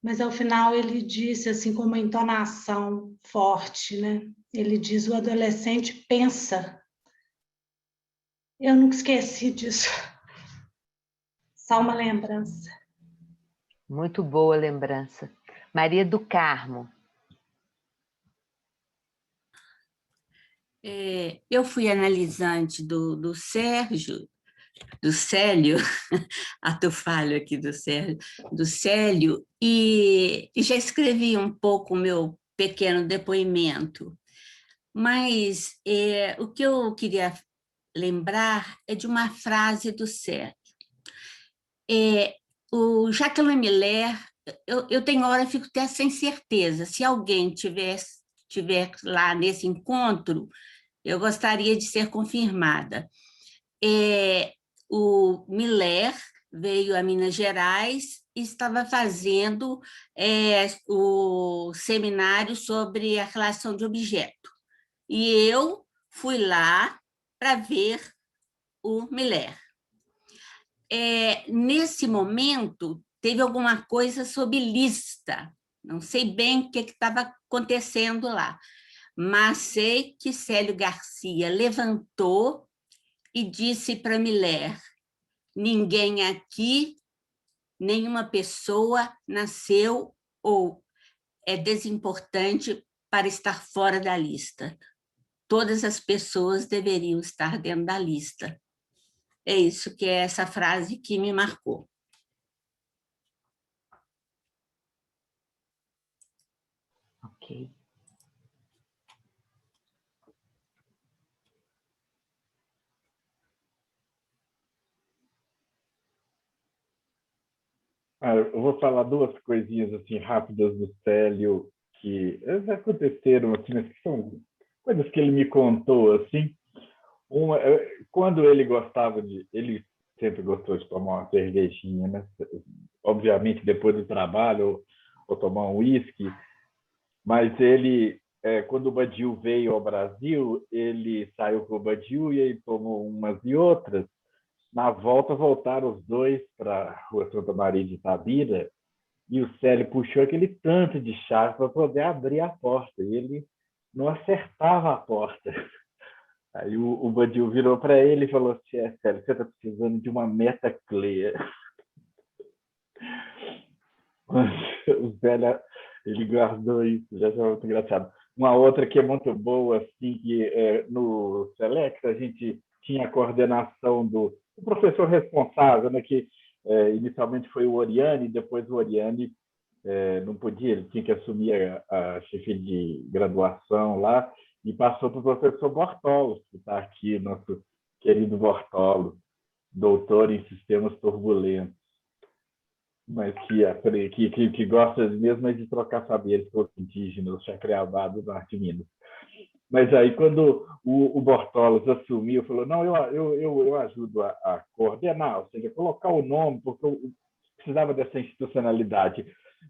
mas ao final ele disse assim com uma entonação forte, né? Ele diz: o adolescente pensa. Eu nunca esqueci disso. Só uma lembrança. Muito boa lembrança. Maria do Carmo. Eu fui analisante do Célio, até falho aqui do Célio, e já escrevi um pouco o meu pequeno depoimento, mas o que eu queria lembrar é de uma frase do Célio. O Jacques Lemaitre, eu tenho hora, fico até sem certeza, se alguém tiver lá nesse encontro, eu gostaria de ser confirmada. O Miller veio a Minas Gerais e estava fazendo o seminário sobre a relação de objeto. E eu fui lá para ver o Miller. Nesse momento, teve alguma coisa sobre lista. Não sei bem o que estava acontecendo lá, mas sei que Célio Garcia levantou e disse para Miller: ninguém aqui, nenhuma pessoa nasceu ou é desimportante para estar fora da lista. Todas as pessoas deveriam estar dentro da lista. É isso que é essa frase que me marcou. Ok. Eu vou falar duas coisinhas assim rápidas do Célio que aconteceram, assim, mas que são coisas que ele me contou assim. Uma, quando ele sempre gostou de tomar uma cervejinha, né? Obviamente depois do trabalho ou tomar um uísque, mas ele, quando o Badiou veio ao Brasil, ele saiu com o Badiou e ele tomou umas e outras. Na volta, voltaram os dois para a Rua Santa Maria de Itabira e o Célio puxou aquele tanto de chave para poder abrir a porta. E ele não acertava a porta. Aí o Badiou virou para ele e falou assim: Célio, você está precisando de uma Metaclear. O Célio, ele guardou isso, já foi muito engraçado. Uma outra que é muito boa, assim, que no Select a gente tinha a coordenação do professor responsável, né, que inicialmente foi o Oriani, depois o Oriani não podia, ele tinha que assumir a chefia de graduação lá, e passou para o professor Bortolos, que está aqui, nosso querido Bortolos, doutor em sistemas turbulentos, mas que gosta mesmo de trocar saberes com os indígenas, Chacreabá, do Norte de Minas. Mas aí, quando o Bortolos assumiu, falou, não, eu ajudo a coordenar, ou seja, colocar o nome, porque eu precisava dessa institucionalidade.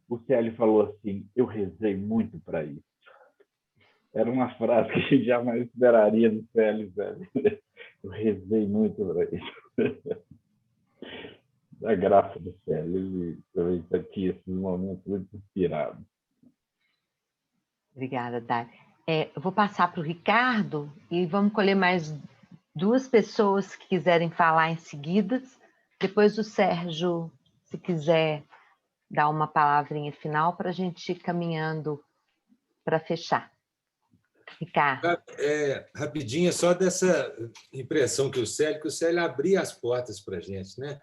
O Célio falou assim, eu rezei muito para isso. Era uma frase que a gente jamais esperaria do Célio, velho. Eu rezei muito para isso. A graça do Célio, ele também tinha esses momentos muito inspirados. Obrigada, Dai. Eu vou passar para o Ricardo e vamos colher mais 2 pessoas que quiserem falar em seguida. Depois o Sérgio, se quiser dar uma palavrinha final para a gente ir caminhando para fechar. Ricardo. Rapidinho, só dessa impressão que o Célio abria as portas para a gente, né?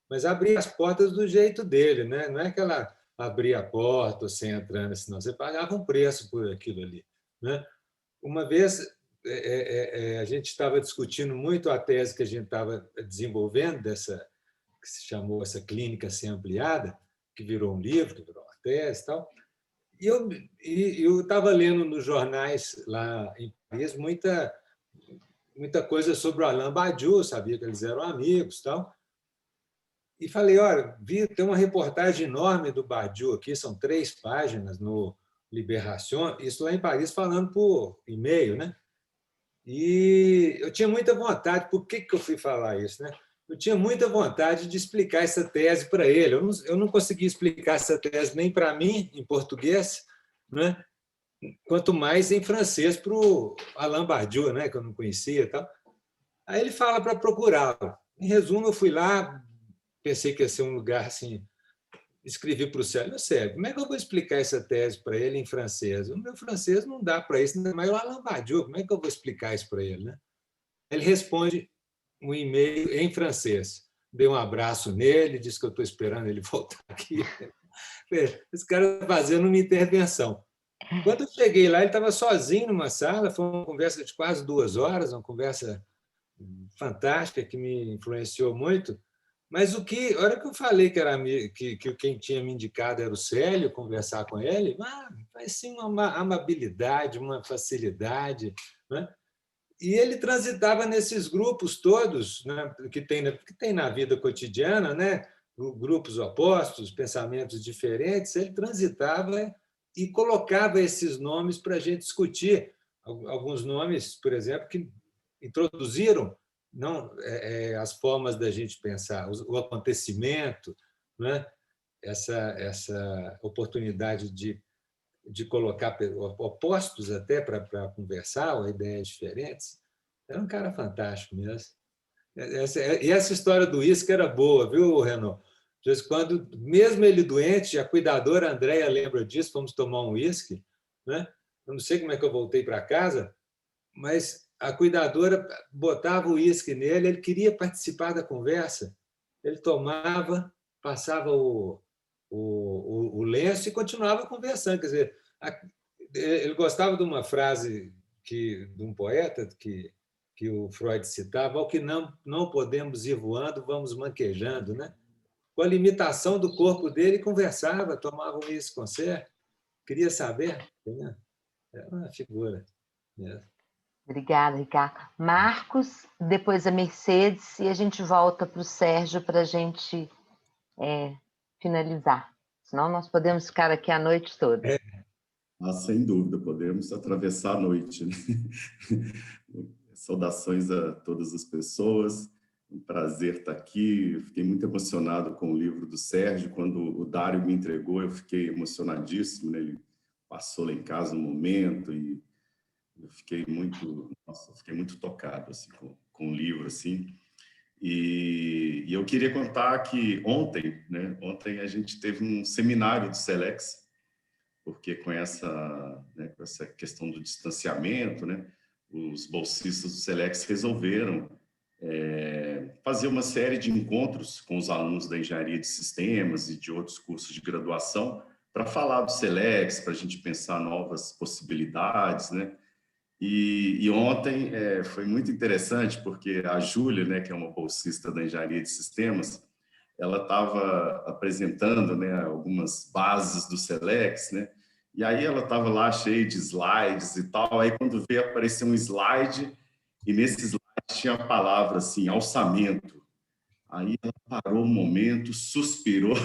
Mas abria as portas do jeito dele, né? Não é que ela abria a porta você entrando, senão você pagava um preço por aquilo ali, né? Uma vez a gente estava discutindo muito a tese que a gente estava desenvolvendo, que se chamou essa clínica sem ampliada, que virou um livro, que virou uma tese e tal. E eu estava lendo nos jornais lá em Paris muita coisa sobre o Alain Badiou, sabia que eles eram amigos e tal. E falei, olha, tem uma reportagem enorme do Badiou aqui, são 3 páginas no Libération, isso lá em Paris, falando por e-mail, né? E eu tinha muita vontade, por que eu fui falar isso, né? Eu tinha muita vontade de explicar essa tese para ele. Eu não conseguia explicar essa tese nem para mim, em português, né? Quanto mais em francês para o Alain Badiou, né? Que eu não conhecia e tal. Aí ele fala para procurá-lo. Em resumo, eu fui lá, pensei que ia ser um lugar assim, escrevi para o Célio, como é que eu vou explicar essa tese para ele em francês? O meu francês não dá para isso, mas o Alain Badiou, como é que eu vou explicar isso para ele, né? Ele responde um e-mail em francês. Dei um abraço nele, disse que eu estou esperando ele voltar aqui. Esse cara está fazendo uma intervenção. Quando eu cheguei lá, ele estava sozinho numa sala, foi uma conversa de quase 2 horas, uma conversa fantástica que me influenciou muito. Mas a hora que eu falei que quem tinha me indicado era o Célio, conversar com ele, parecia uma amabilidade, uma facilidade, né? E ele transitava nesses grupos todos, né, que tem na vida cotidiana, né, grupos opostos, pensamentos diferentes, ele transitava e colocava esses nomes para a gente discutir. Alguns nomes, por exemplo, que introduziram as formas da gente pensar, o acontecimento, né, essa oportunidade de colocar opostos até para conversar, ou ideias diferentes. Era um cara fantástico mesmo. E essa história do uísque era boa, viu, Renaud? De vez em quando, mesmo ele doente, a cuidadora Andréia lembra disso, fomos tomar um uísque, né? Eu não sei como é que eu voltei para casa, mas a cuidadora botava o uísque nele, ele queria participar da conversa, ele tomava, passava o lenço e continuava conversando. Quer dizer, ele gostava de uma frase de um poeta que o Freud citava: ao que não podemos ir voando, vamos manquejando, né? Com a limitação do corpo dele, conversava, tomava um uísque com você, queria saber, né? Era uma figura mesmo. Obrigada, Ricardo. Marcos, depois a Mercedes, e a gente volta para o Sérgio para a gente finalizar. Senão nós podemos ficar aqui a noite toda. Sem dúvida, podemos atravessar a noite, né? Saudações a todas as pessoas. Um prazer estar aqui. Eu fiquei muito emocionado com o livro do Sérgio. Quando o Dário me entregou, eu fiquei emocionadíssimo, né? Ele passou lá em casa um momento e eu fiquei muito tocado assim, com o livro. Assim. E eu queria contar que ontem a gente teve um seminário do Selex, porque com essa questão do distanciamento, né, os bolsistas do Selex resolveram fazer uma série de encontros com os alunos da Engenharia de Sistemas e de outros cursos de graduação para falar do Selex, para a gente pensar novas possibilidades, né? E ontem foi muito interessante, porque a Júlia, né, que é uma bolsista da Engenharia de Sistemas, ela estava apresentando, né, algumas bases do Selex, né? E aí ela estava lá cheia de slides e tal, aí quando veio aparecer um slide, e nesse slide tinha a palavra assim, alçamento. Aí ela parou um momento, suspirou.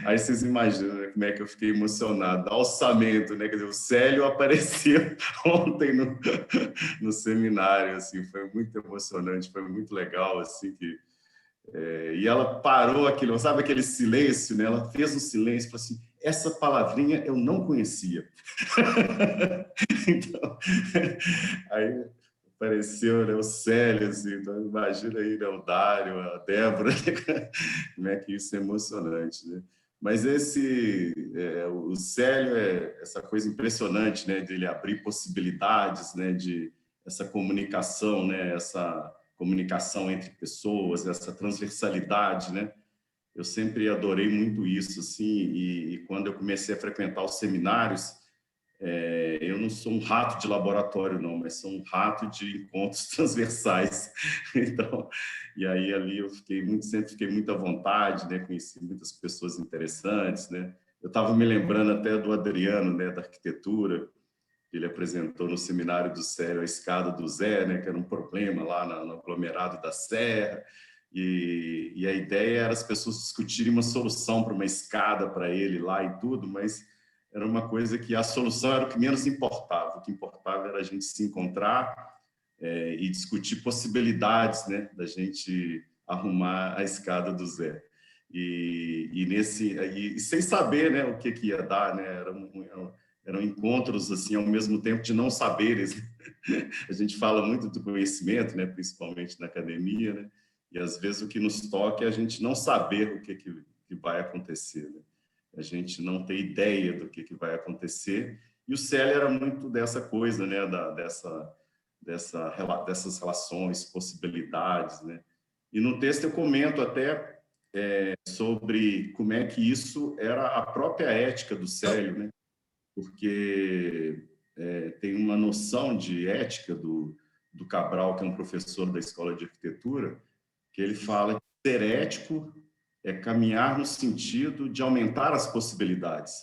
Aí vocês imaginam, né, como é que eu fiquei emocionado. Alçamento, né? Quer dizer, o Célio apareceu ontem no seminário, assim, foi muito emocionante, foi muito legal, assim, que... e ela parou aquilo, sabe aquele silêncio, né? Ela fez um silêncio e falou assim, essa palavrinha eu não conhecia. Então, aí apareceu, né, o Célio, assim, então imagina aí, né, o Dário, a Débora, como é que isso é emocionante, né? Mas o Célio é essa coisa impressionante, né, de ele abrir possibilidades, né, de essa comunicação, né, essa comunicação entre pessoas, essa transversalidade, né? Eu sempre adorei muito isso, assim, e quando eu comecei a frequentar os seminários, eu não sou um rato de laboratório, não, mas sou um rato de encontros transversais. Então, e aí ali eu sempre fiquei muito à vontade, né? Conheci muitas pessoas interessantes, né? Eu estava me lembrando até do Adriano, né? Da arquitetura, que ele apresentou no seminário do Célio a escada do Zé, né? Que era um problema lá no aglomerado da Serra. E a ideia era as pessoas discutirem uma solução para uma escada para ele lá e tudo, mas era uma coisa que a solução era o que menos importava. O que importava era a gente se encontrar e discutir possibilidades, né, da gente arrumar a escada do Zé. E sem saber, né, o que ia dar, né, eram encontros assim ao mesmo tempo de não saberes. A gente fala muito do conhecimento, né, principalmente na academia, né, e às vezes o que nos toca é a gente não saber o que vai acontecer, né? A gente não ter ideia do que vai acontecer. E o Célio era muito dessa coisa, né, dessas relações, possibilidades, né? E no texto eu comento até sobre como é que isso era a própria ética do Célio, né? Porque tem uma noção de ética do Cabral, que é um professor da Escola de Arquitetura, que ele fala que ser ético é caminhar no sentido de aumentar as possibilidades.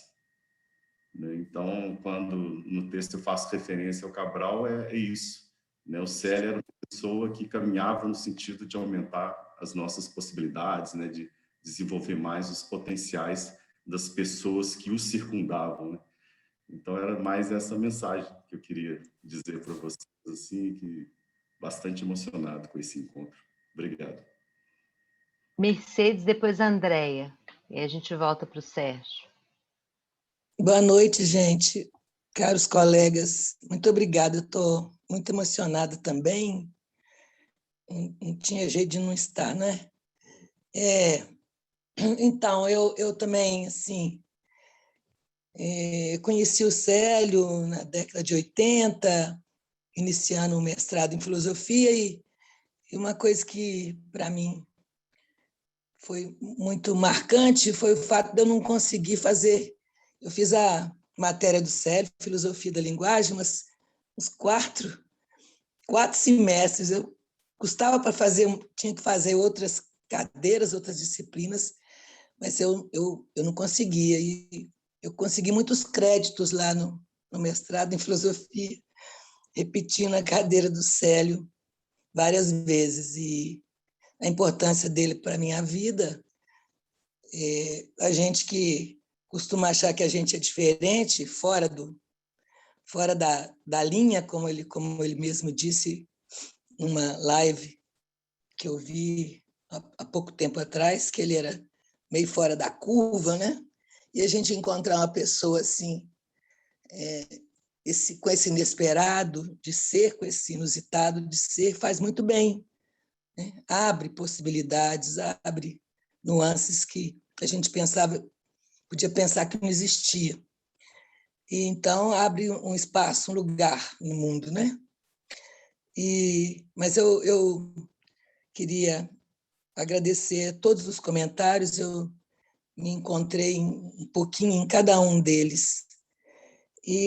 Então, quando no texto eu faço referência ao Cabral, é isso, né? O Célio era uma pessoa que caminhava no sentido de aumentar as nossas possibilidades, né? De desenvolver mais os potenciais das pessoas que o circundavam, né? Então, era mais essa mensagem que eu queria dizer para vocês, assim, que bastante emocionado com esse encontro. Obrigado. Mercedes, depois a Andréia. E a gente volta para o Sérgio. Boa noite, gente. Caros colegas, muito obrigada. Eu estou muito emocionada também. Não tinha jeito de não estar, né? Então, eu também, assim, conheci o Célio na década de 80, iniciando um mestrado em filosofia, e uma coisa que, para mim, foi muito marcante foi o fato de eu não conseguir fazer. Eu fiz a matéria do Célio, Filosofia da Linguagem, mas uns quatro semestres. Eu custava para fazer, tinha que fazer outras cadeiras, outras disciplinas, mas eu não conseguia. E eu consegui muitos créditos lá no mestrado em filosofia, repetindo a cadeira do Célio várias vezes. E a importância dele para a minha vida, a gente que costuma achar que a gente é diferente, fora da linha, como ele mesmo disse numa live que eu vi há pouco tempo atrás, que ele era meio fora da curva, né? E a gente encontrar uma pessoa assim, com esse inesperado de ser, com esse inusitado de ser, faz muito bem, né? Abre possibilidades, abre nuances que a gente podia pensar que não existia. E então abre um espaço, um lugar no mundo, né? Mas eu queria agradecer todos os comentários, eu me encontrei um pouquinho em cada um deles.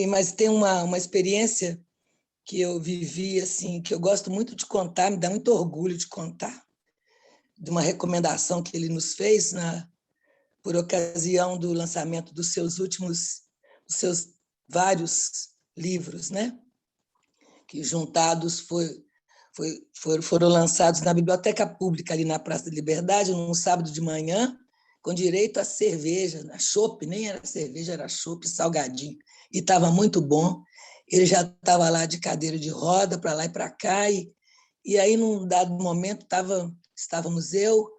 Mas tem uma experiência que eu vivi, assim, que eu gosto muito de contar, me dá muito orgulho de contar, de uma recomendação que ele nos fez por ocasião do lançamento dos seus vários livros, né? Que juntados foram lançados na Biblioteca Pública, ali na Praça da Liberdade, num sábado de manhã, com direito a cerveja, chopp, nem era cerveja, era chopp, salgadinho, e estava muito bom. Ele já estava lá de cadeira de roda, para lá e para cá, e aí, num dado momento, estávamos eu,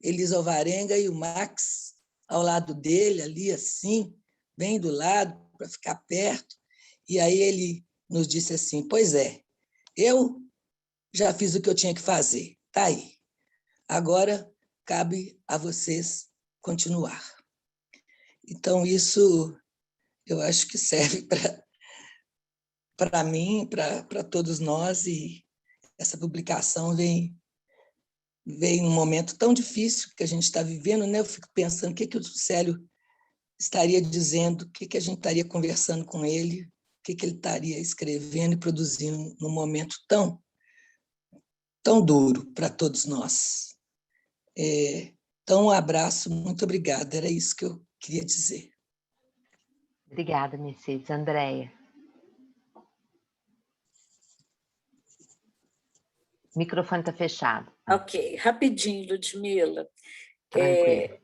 Elisa Alvarenga e o Max ao lado dele, ali assim, bem do lado, para ficar perto, e aí ele nos disse assim: pois é, eu já fiz o que eu tinha que fazer, está aí. Agora cabe a vocês continuar. Então, isso eu acho que serve para mim, para todos nós, e essa publicação vem num momento tão difícil que a gente está vivendo, né? Eu fico pensando o que o Célio estaria dizendo, o que a gente estaria conversando com ele, o que ele estaria escrevendo e produzindo num momento tão duro para todos nós. Então, um abraço, muito obrigada, era isso que eu queria dizer. Obrigada, Mercedes. Andréia. O microfone está fechado. Ok, rapidinho, Ludmila. Tranquilo.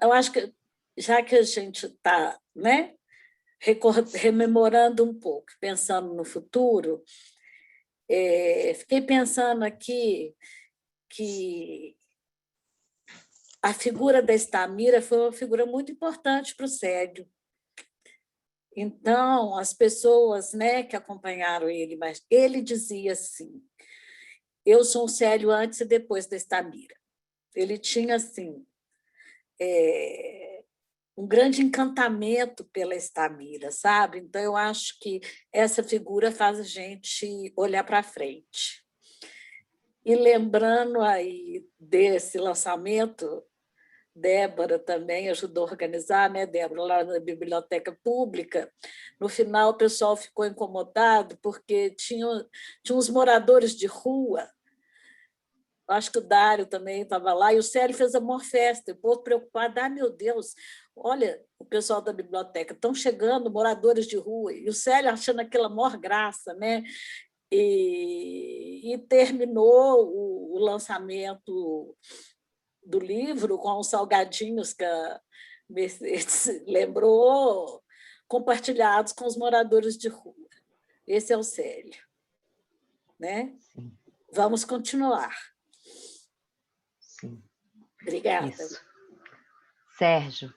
Eu acho que, já que a gente está, né, rememorando um pouco, pensando no futuro, fiquei pensando aqui que a figura da Estamira foi uma figura muito importante para o Célio. Então, as pessoas, né, que acompanharam ele, mas ele dizia assim: eu sou um Célio antes e depois da Estamira. Ele tinha, assim, um grande encantamento pela Estamira, sabe? Então, eu acho que essa figura faz a gente olhar para frente. E lembrando aí desse lançamento, Débora também ajudou a organizar, né, Débora, lá na Biblioteca Pública. No final, o pessoal ficou incomodado porque tinha uns moradores de rua. Acho que o Dário também estava lá, e o Célio fez a maior festa, o povo preocupado: meu Deus, olha, o pessoal da biblioteca, estão chegando moradores de rua, e o Célio achando aquela maior graça, né? E terminou o lançamento do livro com os salgadinhos que a Mercedes lembrou, compartilhados com os moradores de rua. Esse é o Célio, né? Vamos continuar. Sim. Obrigada. Isso. Sérgio.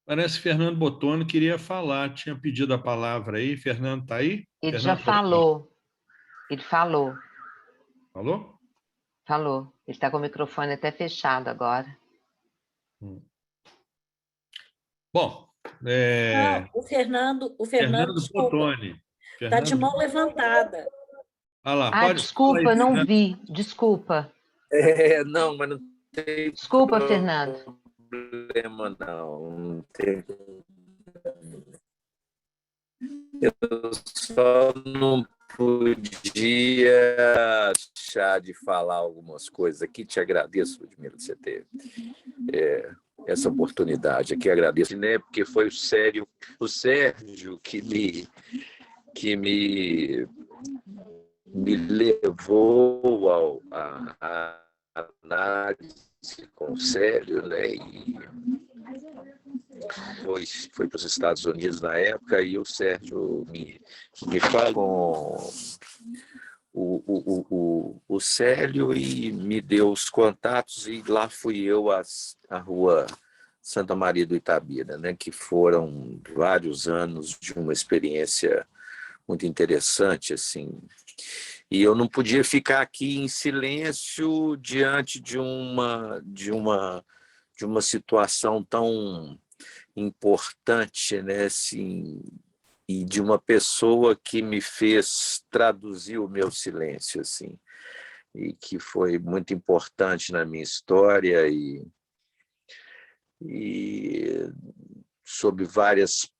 Parece que Fernando Bottoni queria falar, tinha pedido a palavra aí. Fernando está aí? Ele Fernando já falou. Ele falou. Falou? Falou. Ele está com o microfone até fechado agora. Bom, Não, o Fernando Bottoni. Está de mão levantada. Ah lá, pode desculpa, falar aí, não Fernando. vi. Desculpa. Não, mas não tem Desculpa, Fernando. problema, não tem. Eu só não podia deixar de falar algumas coisas aqui. Te agradeço, Ludmila, de você ter essa oportunidade aqui. Agradeço, né? Porque foi o Sérgio que me levou à análise com o Célio, né? E foi para os Estados Unidos na época, e o Sérgio me falou com o Célio e me deu os contatos, e lá fui eu à Rua Santa Maria do Itabira, né? Que foram vários anos de uma experiência muito interessante, assim. E eu não podia ficar aqui em silêncio diante de uma situação tão importante, né? Assim, de uma pessoa que me fez traduzir o meu silêncio, assim, e que foi muito importante na minha história e sob várias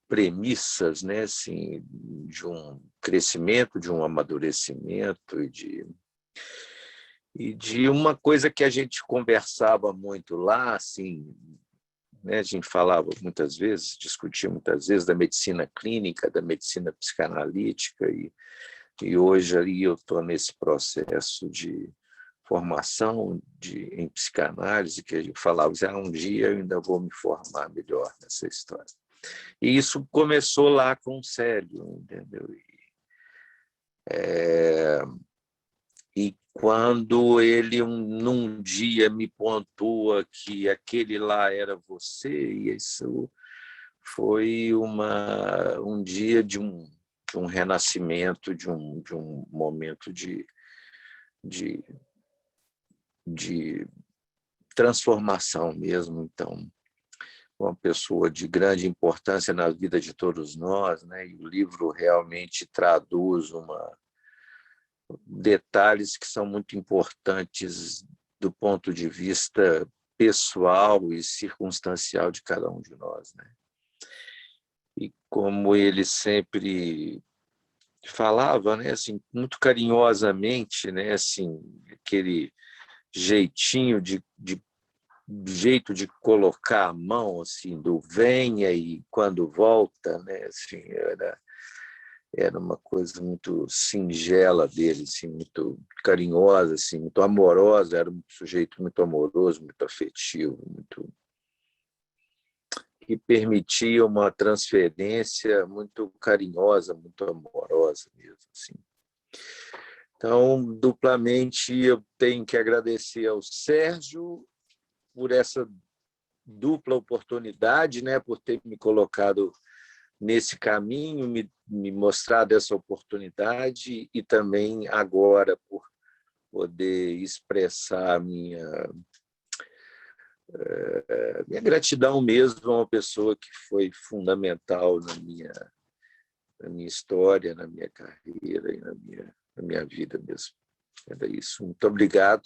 premissas, né, assim, de um crescimento, de um amadurecimento e de uma coisa que a gente conversava muito lá, assim, né, a gente falava muitas vezes, discutia muitas vezes da medicina clínica, da medicina psicanalítica e hoje ali eu estou nesse processo de formação em psicanálise, que a gente falava, um dia eu ainda vou me formar melhor nessa história. E isso começou lá com o Célio, entendeu? E quando ele, num dia, me pontua que aquele lá era você, e isso foi um dia de um renascimento, de um momento de transformação mesmo. Então, uma pessoa de grande importância na vida de todos nós, né? E o livro realmente traduz detalhes que são muito importantes do ponto de vista pessoal e circunstancial de cada um de nós, né? E como ele sempre falava, né, assim, muito carinhosamente, né, assim, aquele jeitinho jeito de colocar a mão, assim, do venha e quando volta, né, assim, era uma coisa muito singela dele, assim, muito carinhosa, assim, muito amorosa, era um sujeito muito amoroso, muito afetivo, que permitia uma transferência muito carinhosa, muito amorosa mesmo, assim. Então, duplamente, eu tenho que agradecer ao Sérgio por essa dupla oportunidade, né, por ter me colocado nesse caminho, me mostrado essa oportunidade e também agora por poder expressar minha gratidão mesmo a uma pessoa que foi fundamental na minha história, na minha carreira e na minha vida mesmo. Era isso. Muito obrigado.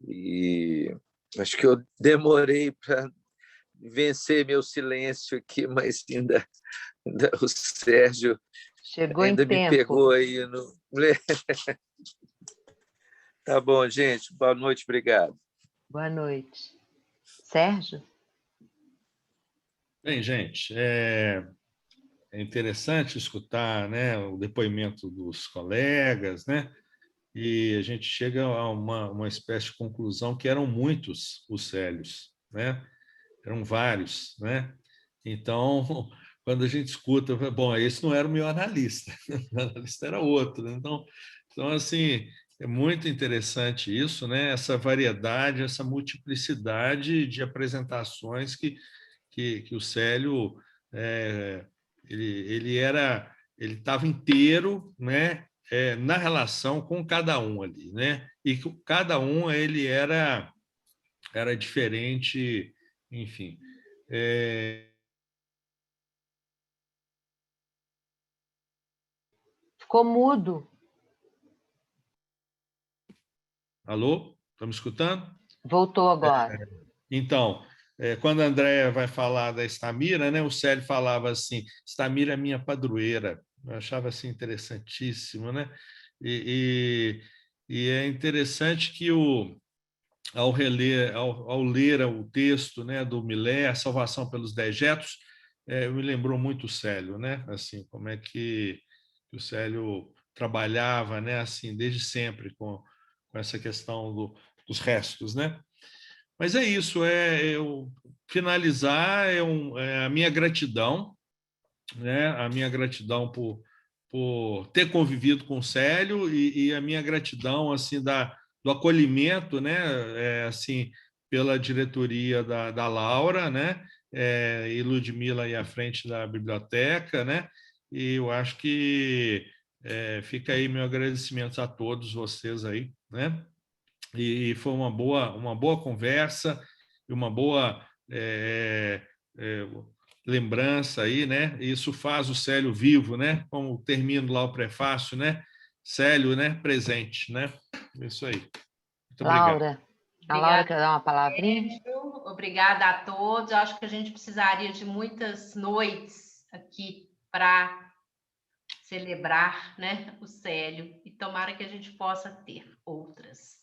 E acho que eu demorei para vencer meu silêncio aqui, mas ainda o Sérgio Chegou ainda em me tempo. pegou aí no... Tá bom, gente. Boa noite, obrigado. Boa noite. Sérgio? Bem, gente, é interessante escutar, né, o depoimento dos colegas, né, e a gente chega a uma espécie de conclusão que eram muitos os Célios, né, eram vários, né, então, quando a gente escuta, bom, esse não era o meu analista, o analista era outro, né? Então, assim, é muito interessante isso, né, essa variedade, essa multiplicidade de apresentações que o Célio ele estava inteiro, né, na relação com cada um ali, né, e que cada um ele era diferente, enfim. Ficou mudo. Alô? Estão me escutando? Voltou agora. Então, quando a Andréa vai falar da Estamira, né, o Célio falava assim, Estamira é minha padroeira. Eu achava assim interessantíssimo, né? E é interessante que ao ler o texto, né, do Millet, A Salvação pelos Dejetos, me lembrou muito o Célio, né? Assim, como é que o Célio trabalhava, né, assim, desde sempre com essa questão dos restos, né? Mas é isso, eu finalizar a minha gratidão, né? A minha gratidão por ter convivido com o Célio e a minha gratidão assim do acolhimento, né? Assim, pela diretoria da Laura, né? E Ludmila aí à frente da biblioteca, né? E eu acho que fica aí meu agradecimento a todos vocês aí, né? E foi uma boa conversa e uma boa lembrança aí, né? Isso faz o Célio vivo, né? Como termino lá o prefácio, né? Célio, né? Presente, né? Isso aí. Muito Laura. obrigado. A Laura quer dar uma palavrinha? Sérgio. Obrigada a todos. Eu acho que a gente precisaria de muitas noites aqui para celebrar, né, o Célio, e tomara que a gente possa ter outras.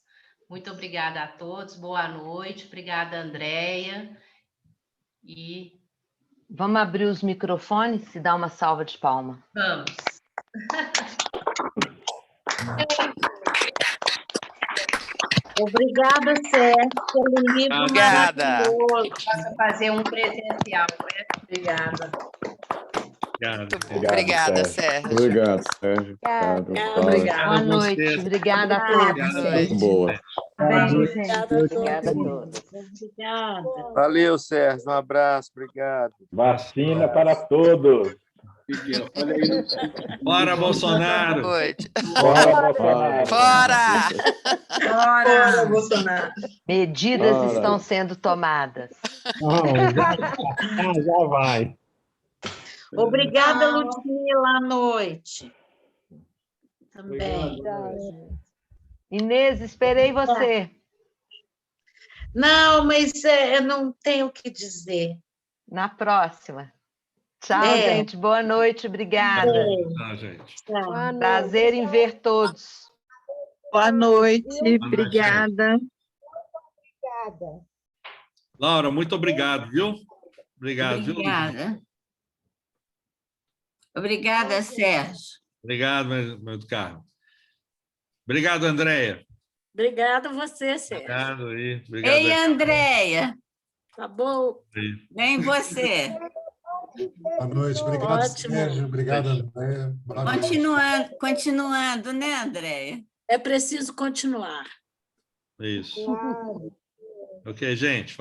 Muito obrigada a todos, boa noite, obrigada, Andréia. E vamos abrir os microfones e dar uma salva de palmas. vamos. Obrigada, Sérgio, pelo livro maravilhoso. Posso fazer um presencial, né? Obrigada. Obrigada, Sérgio. Obrigado, Sérgio. Obrigada. Boa noite. Obrigada a todos. Muito boa. Obrigada a todos. Obrigada. Valeu, Sérgio. Um abraço. Obrigado. Vacina para todos. Fora Bolsonaro! Fora Bolsonaro! Fora! Fora Bolsonaro! Medidas estão sendo tomadas. Já vai. Obrigada, Ludmila, à noite. Também. Inês, esperei você. Não, mas eu não tenho o que dizer. Na próxima. Tchau, gente. Boa noite. Obrigada. Tchau, gente. Prazer em ver todos. Boa noite. Obrigada. Obrigada. Laura, muito obrigado, viu? Obrigado, viu? Obrigada. Obrigada, Sérgio. Obrigado, meu caro. Obrigado, Andréia. Obrigada a você, Sérgio. Obrigado aí. Obrigado. Ei, Andréia. Tá bom. Vem você. Boa noite. Obrigado, Sérgio. Obrigado, Andréia. Continuando, né, Andréia? É preciso continuar. Isso. Ok, gente.